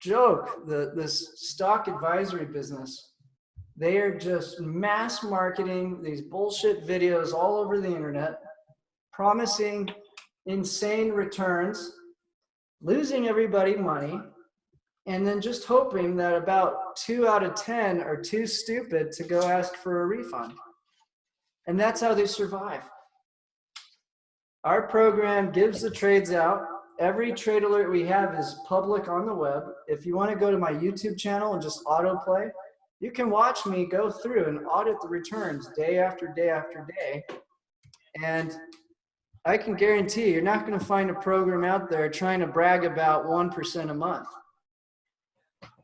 joke. This stock advisory business, they are just mass marketing these bullshit videos all over the internet, promising insane returns, losing everybody money, and then just hoping that about 2 out of 10 are too stupid to go ask for a refund. And that's how they survive. Our program gives the trades out. Every trade alert we have is public on the web. If you want to go to my YouTube channel and just autoplay, you can watch me go through and audit the returns day after day after day. And I can guarantee you're not going to find a program out there trying to brag about 1% a month.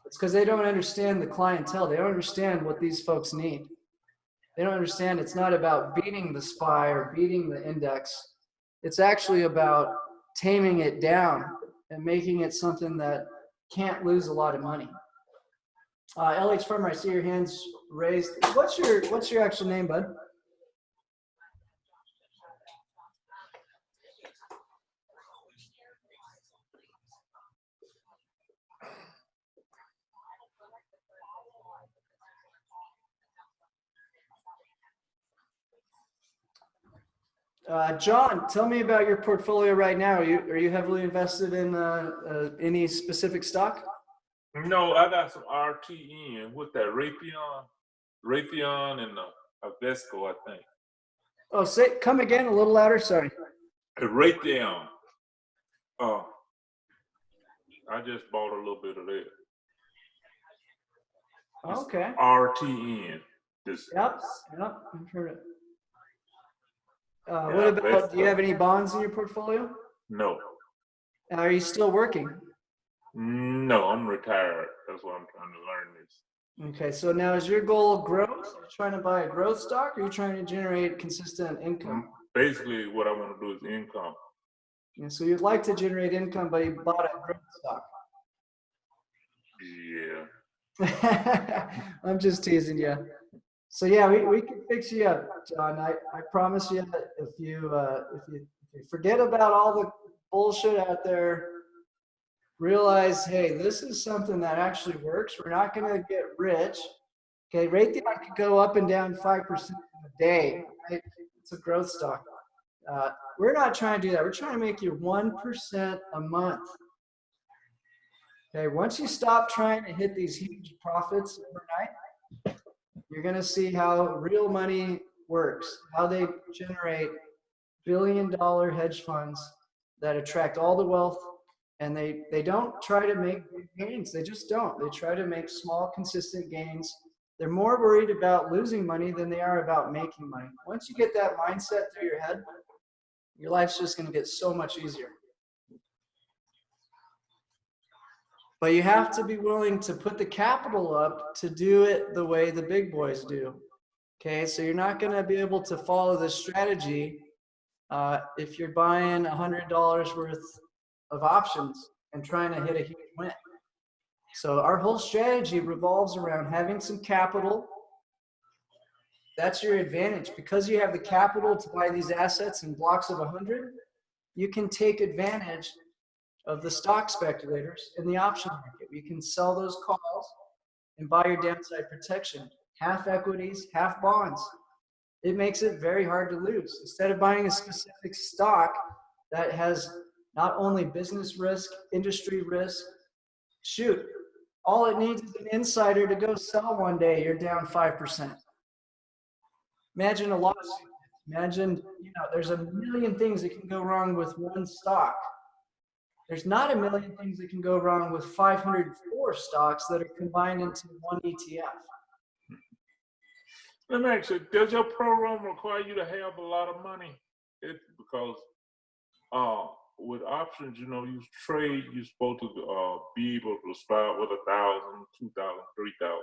It's because they don't understand the clientele. They don't understand what these folks need. They don't understand it's not about beating the SPY or beating the index. It's actually about taming it down and making it something that can't lose a lot of money. LH Farmer, I see your hands raised. What's your actual name, bud? John, tell me about your portfolio right now. Are you heavily invested in any specific stock? No, I got some RTN with that Raytheon and Avesco, I think. Oh, come again a little louder. Sorry. Raytheon. Oh, I just bought a little bit of that. Okay. RTN. Yep. I've heard it. What about, do you have any bonds in your portfolio? No. Are you still working? No, I'm retired. That's why I'm trying to learn this. Okay, so now is your goal growth? Are you trying to buy a growth stock, or are you trying to generate consistent income? Basically, what I want to do is income. Yeah, so you'd like to generate income, but you bought a growth stock. Yeah. I'm just teasing you. So yeah, we can fix you up, John. I promise you that if you forget about all the bullshit out there, realize, hey, this is something that actually works. We're not going to get rich. Okay, Raytheon could go up and down 5% in a day. Right? It's a growth stock. We're not trying to do that. We're trying to make you 1% a month. Okay, once you stop trying to hit these huge profits overnight, you're going to see how real money works, how they generate billion-dollar hedge funds that attract all the wealth, and they don't try to make big gains. They just don't. They try to make small, consistent gains. They're more worried about losing money than they are about making money. Once you get that mindset through your head, your life's just going to get so much easier. But you have to be willing to put the capital up to do it the way the big boys do. Okay, so you're not going to be able to follow this strategy if you're buying $100 worth of options and trying to hit a huge win. So our whole strategy revolves around having some capital. That's your advantage. Because you have the capital to buy these assets in blocks of 100, you can take advantage of the stock speculators in the option market. You can sell those calls and buy your downside protection. Half equities, half bonds. It makes it very hard to lose. Instead of buying a specific stock that has not only business risk, industry risk, shoot, all it needs is an insider to go sell one day, you're down 5%. Imagine a lawsuit. Imagine, there's a million things that can go wrong with one stock. There's not a million things that can go wrong with 504 stocks that are combined into one ETF. Let me ask you, does your program require you to have a lot of money? Because with options, you trade, you're supposed to be able to start with 1,000, 2,000, 3,000.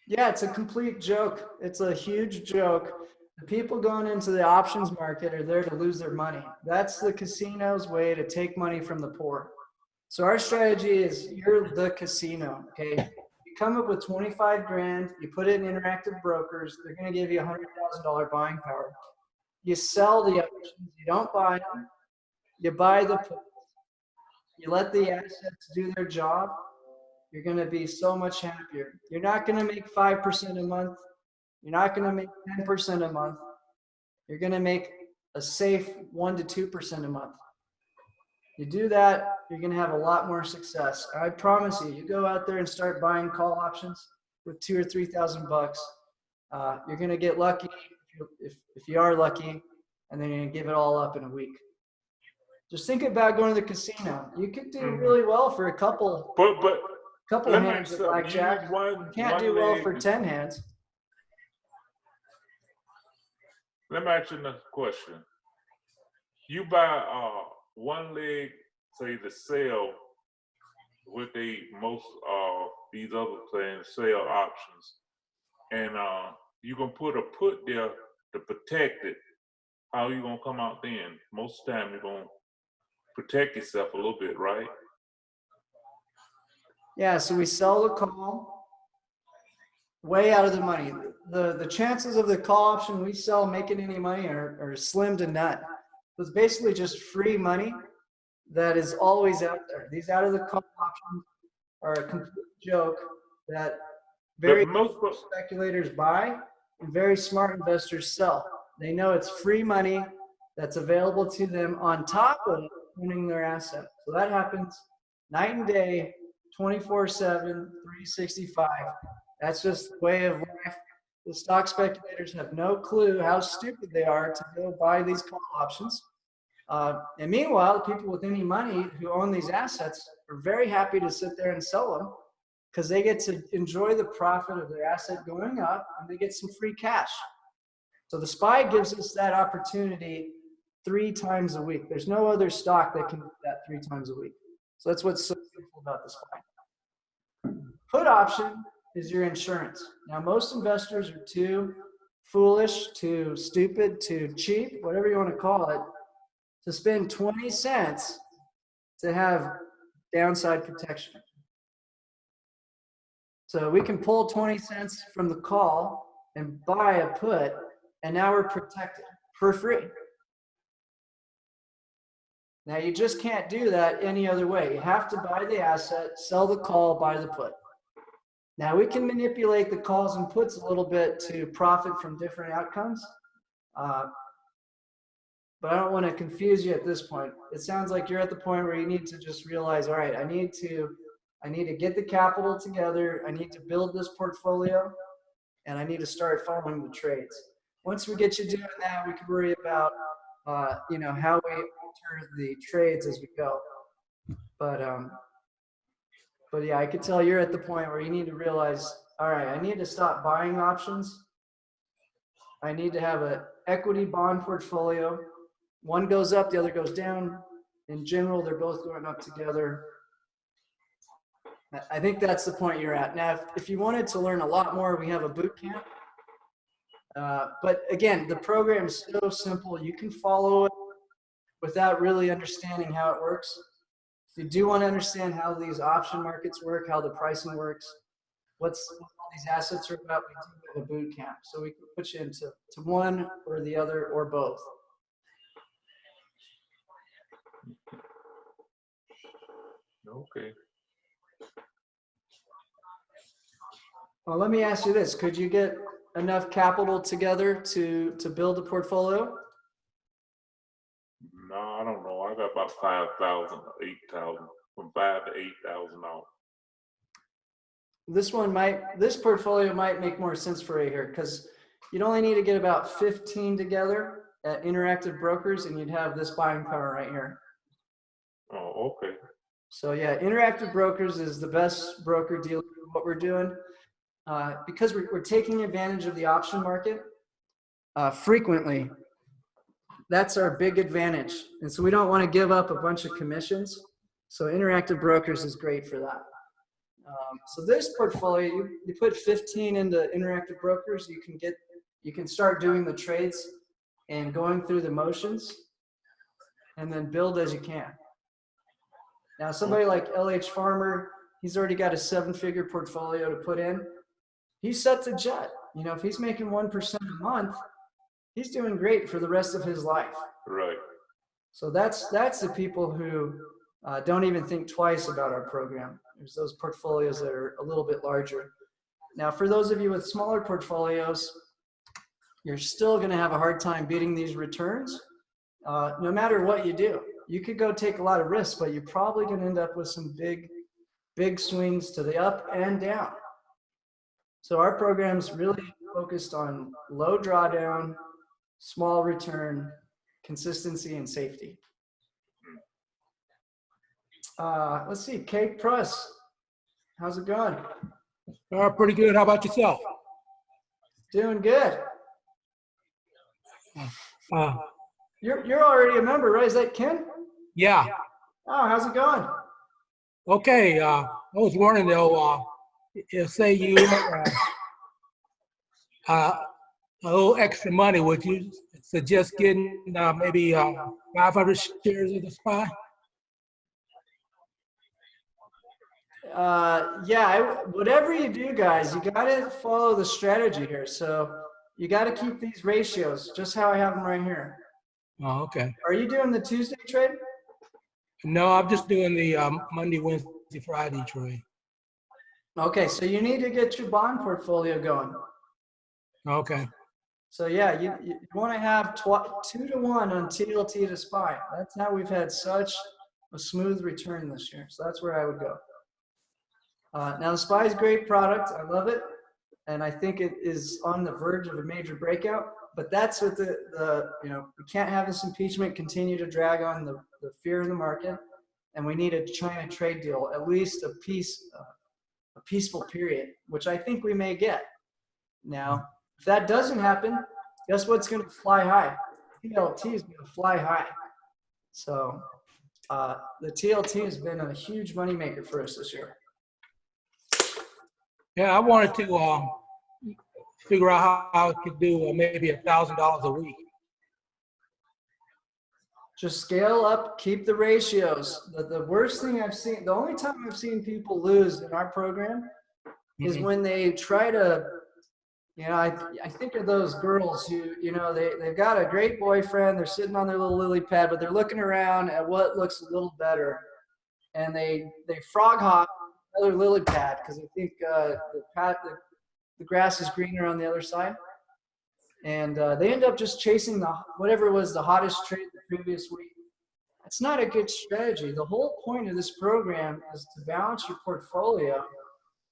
Yeah, it's a complete joke. It's a huge joke. The people going into the options market are there to lose their money. That's the casino's way to take money from the poor. So our strategy is you're the casino, okay? You come up with 25 grand, you put it in Interactive Brokers, they're going to give you $100,000 buying power. You sell the options, you don't buy them, you buy the puts, you let the assets do their job, you're going to be so much happier. You're not going to make 5% a month. You're not going to make 10% a month. You're going to make a safe 1 to 2% a month. You do that, you're going to have a lot more success. I promise you, you go out there and start buying call options with $2,000 or $3,000. You're going to get lucky if you are lucky, and then you're going to give it all up in a week. Just think about going to the casino. You could do really well for a couple hands of blackjack. You can't do well for 10 hands. Let me ask you another question. You buy one leg, say the sell, with most these other things, sell options, and you can put a put there to protect it. How you gonna come out then? Most of the time you're gonna protect yourself a little bit, right? Yeah, so we sell the call way out of the money. The chances of the call option we sell making any money are slim to none. It's basically just free money that is always out there. These out of the call options are a complete joke that very speculators buy and very smart investors sell. They know it's free money that's available to them on top of owning their asset. So that happens night and day, 24/7, 365. That's just the way of life. The stock speculators have no clue how stupid they are to go buy these call options. And meanwhile, the people with any money who own these assets are very happy to sit there and sell them because they get to enjoy the profit of their asset going up and they get some free cash. So the SPY gives us that opportunity 3 times a week. There's no other stock that can do that 3 times a week. So that's what's so beautiful about the SPY. Put option is your insurance. Now, most investors are too foolish, too stupid, too cheap, whatever you want to call it, to spend 20 cents to have downside protection. So we can pull 20 cents from the call and buy a put, and now we're protected for free. Now, you just can't do that any other way. You have to buy the asset, sell the call, buy the put. Now, we can manipulate the calls and puts a little bit to profit from different outcomes. But I don't want to confuse you at this point. It sounds like you're at the point where you need to just realize, all right, I need to get the capital together. I need to build this portfolio, and I need to start following the trades. Once we get you doing that, we can worry about, how we alter the trades as we go. But yeah, I could tell you're at the point where you need to realize, all right, I need to stop buying options. I need to have an equity bond portfolio. One goes up, the other goes down. In general, they're both going up together. I think that's the point you're at. Now, if you wanted to learn a lot more, we have a boot camp. But again, the program is so simple. You can follow it without really understanding how it works. If you do want to understand how these option markets work, how the pricing works, what all these assets are about, we do have a boot camp. So we can put you into one or the other or both. Okay. Well, let me ask you this. Could you get enough capital together to build a portfolio? No, I don't know. I got about 5,000, 8,000, from 5 to 8,000 out. This portfolio might make more sense for you here because you'd only need to get about 15 together at Interactive Brokers and you'd have this buying power right here. Oh, okay. So yeah, Interactive Brokers is the best broker dealer for what we're doing because we're taking advantage of the option market frequently. That's our big advantage. And so we don't want to give up a bunch of commissions. So Interactive Brokers is great for that. So this portfolio, you put 15 into Interactive Brokers, you can start doing the trades and going through the motions and then build as you can. Now somebody like LH Farmer, he's already got a 7-figure portfolio to put in. He's set to jet. You know, if he's making 1% a month, he's doing great for the rest of his life. Right. So that's the people who don't even think twice about our program. There's those portfolios that are a little bit larger. Now, for those of you with smaller portfolios, you're still going to have a hard time beating these returns, no matter what you do. You could go take a lot of risks, but you're probably going to end up with some big swings to the up and down. So our program's really focused on low drawdown, small return, consistency, and safety. Let's see, Cake Press, how's it going? Pretty good. How about yourself? Doing good. Uh, You're already a member, right? Is that Ken? yeah. Oh, how's it going? Okay. I was wondering though, if say you a little extra money, would you suggest getting maybe 500 shares of the SPY? Yeah, whatever you do, guys, you got to follow the strategy here. So you got to keep these ratios, just how I have them right here. Oh, okay. Are you doing the Tuesday trade? No, I'm just doing the Monday, Wednesday, Friday trade. Okay, so you need to get your bond portfolio going. Okay. So yeah, you want to have 2 to 1 on TLT to SPY. That's how we've had such a smooth return this year. So that's where I would go. Now the SPY is a great product. I love it. And I think it is on the verge of a major breakout. But that's what we can't have this impeachment continue to drag on the fear in the market. And we need a China trade deal, at least a peaceful period, which I think we may get. Now, if that doesn't happen, guess what's going to fly high? TLT is going to fly high. So the TLT has been a huge moneymaker for us this year. Yeah, I wanted to figure out how I could do maybe $1,000 a week. Just scale up, keep the ratios. The worst thing I've seen, the only time I've seen people lose in our program is when they try to, I think of those girls who, they've got a great boyfriend, they're sitting on their little lily pad, but they're looking around at what looks a little better. And they frog hop another lily pad because they think the grass is greener on the other side. And they end up just chasing whatever was the hottest trade the previous week. It's not a good strategy. The whole point of this program is to balance your portfolio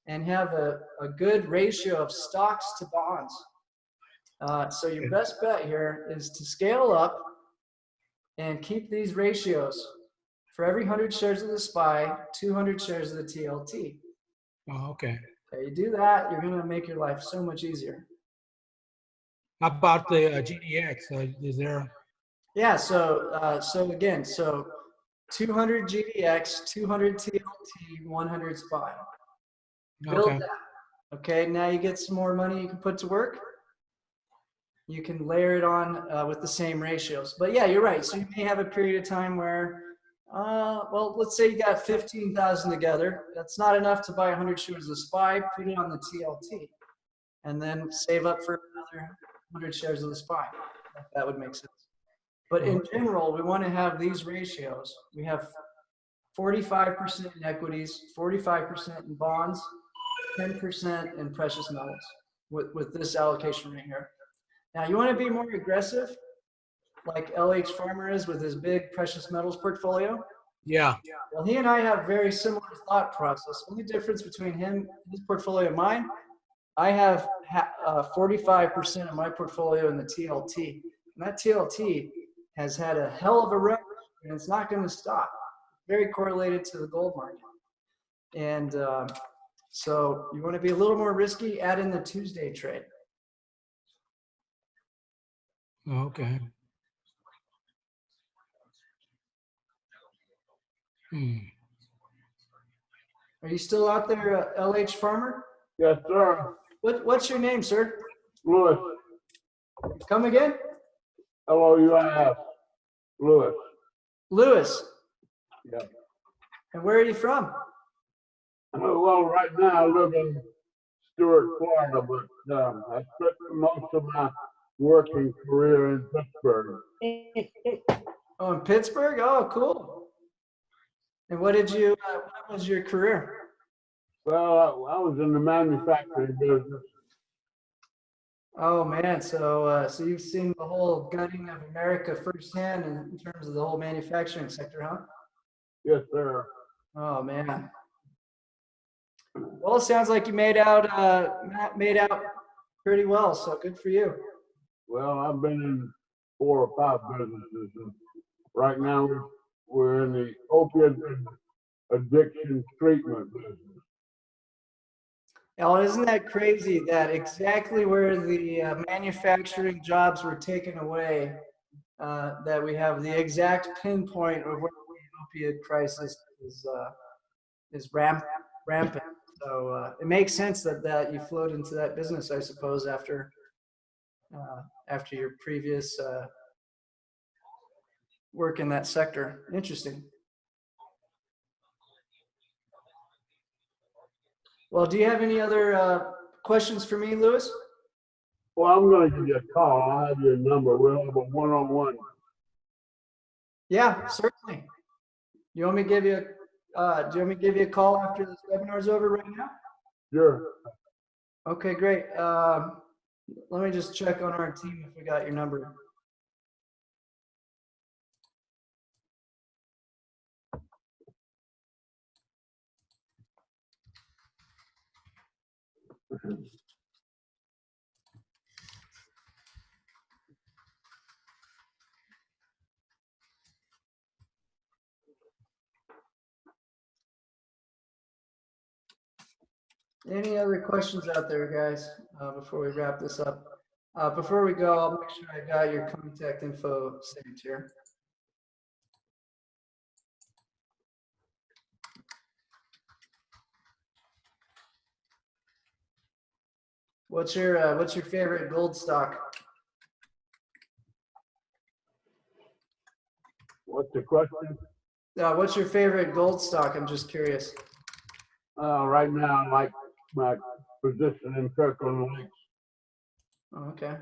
and have a good ratio of stocks to bonds. So your best bet here is to scale up and keep these ratios. For every 100 shares of the SPY, 200 shares of the TLT. Oh, okay. Okay, you do that, you're going to make your life so much easier. How about the GDX? Is there? Yeah, so again, 200 GDX, 200 TLT, 100 SPY. Build Okay. that. Okay, now you get some more money you can put to work. You can layer it on with the same ratios. But yeah, you're right. So you may have a period of time where, well, let's say you got 15,000 together. That's not enough to buy 100 shares of SPY. Put it on the TLT, and then save up for another 100 shares of the SPY. That would make sense. But in general, we want to have these ratios. We have 45% in equities, 45% in bonds, 10% in precious metals with this allocation right here. Now, you want to be more aggressive, like LH Farmer is with his big precious metals portfolio. Yeah. Well, he and I have very similar thought process. Only difference between him, his portfolio, and mine, I have 45% of my portfolio in the TLT. And that TLT has had a hell of a run, and it's not going to stop. Very correlated to the gold market. And so you want to be a little more risky, add in the Tuesday trade. Okay. Are you still out there, LH Farmer? Yes, sir. What's your name, sir? Lewis. Come again? L-O-U-I-S. Lewis. Lewis. Yeah. And where are you from? Well, right now I live in Stuart, Florida, but I spent most of my working career in Pittsburgh. Oh, in Pittsburgh? Oh, cool. And what was your career? Well, I was in the manufacturing business. Oh man, so you've seen the whole gutting of America firsthand in terms of the whole manufacturing sector, huh? Yes, sir. Oh man. Well, it sounds like you made out pretty well, so good for you. Well, I've been in 4 or 5 businesses, and right now we're in the opiate addiction treatment business. Oh, isn't that crazy that exactly where the manufacturing jobs were taken away, that we have the exact pinpoint of where the opiate crisis is rampant. So it makes sense that you flowed into that business, I suppose, after your previous work in that sector. Interesting. Well, do you have any other questions for me, Lewis? Well, I'm going to give you a call. I'll have your number. We'll have a one-on-one. Yeah, certainly. You want me to give you do you want me to give you a call after this webinar is over right now? Sure. Okay, great. Let me just check on our team if we got your number. Any other questions out there, guys, before we wrap this up? Before we go, I'll make sure I got your contact info saved here. What's your favorite gold stock? What's the question? What's your favorite gold stock? I'm just curious. Right now, I like my position in Kirkland Lakes. Oh, okay.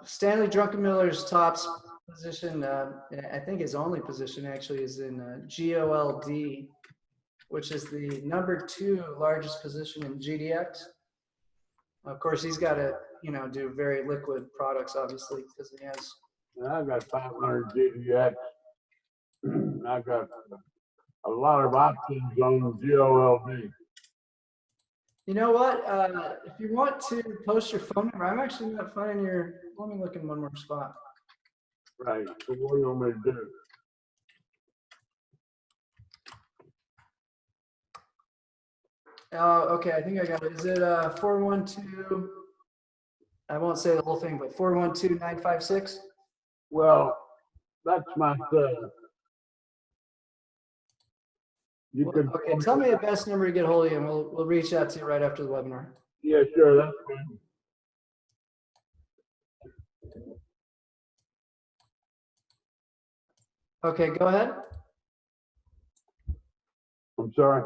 Stanley Druckenmiller's top position, I think his only position actually, is in GOLD, which is the #2 largest position in GDX. Of course, he's got to, do very liquid products, obviously, because he has. I've got 500 GDX. I've got a lot of options on GOLD. You know what? If you want to post your phone number, I'm actually not finding your. Let me look in one more spot. Right. So what do you want me to do? Okay, I think I got it. Is it 412? I won't say the whole thing, but 412-956. Well, that's my cell. You could. Okay, tell me the best number to get a hold of you, and we'll reach out to you right after the webinar. Yeah, sure. That's fine. Okay, go ahead. I'm sorry.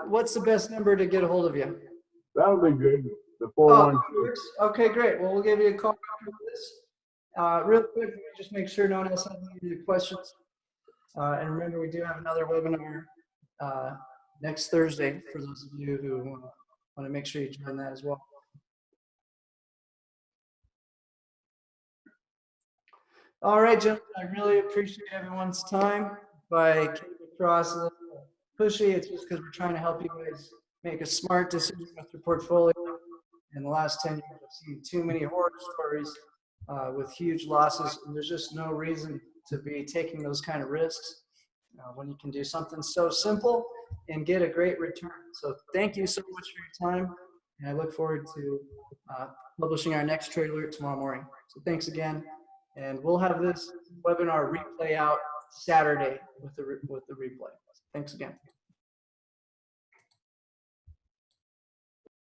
What's the best number to get a hold of you? That'll be good. the Oh, 412. okay, great. Well, we'll give you a call after this. Real quick, let me just make sure no one else has any questions. And remember, we do have another webinar next Thursday for those of you who want to make sure you join that as well. All right, gentlemen, I really appreciate everyone's time. If I came across a little pushy, it's just because we're trying to help you guys make a smart decision with your portfolio. In the last 10 years, I've seen too many horror stories with huge losses, and there's just no reason to be taking those kind of risks when you can do something so simple and get a great return. So thank you so much for your time, and I look forward to publishing our next trade alert tomorrow morning. So thanks again, and we'll have this webinar replay out Saturday with the replay. Thanks again.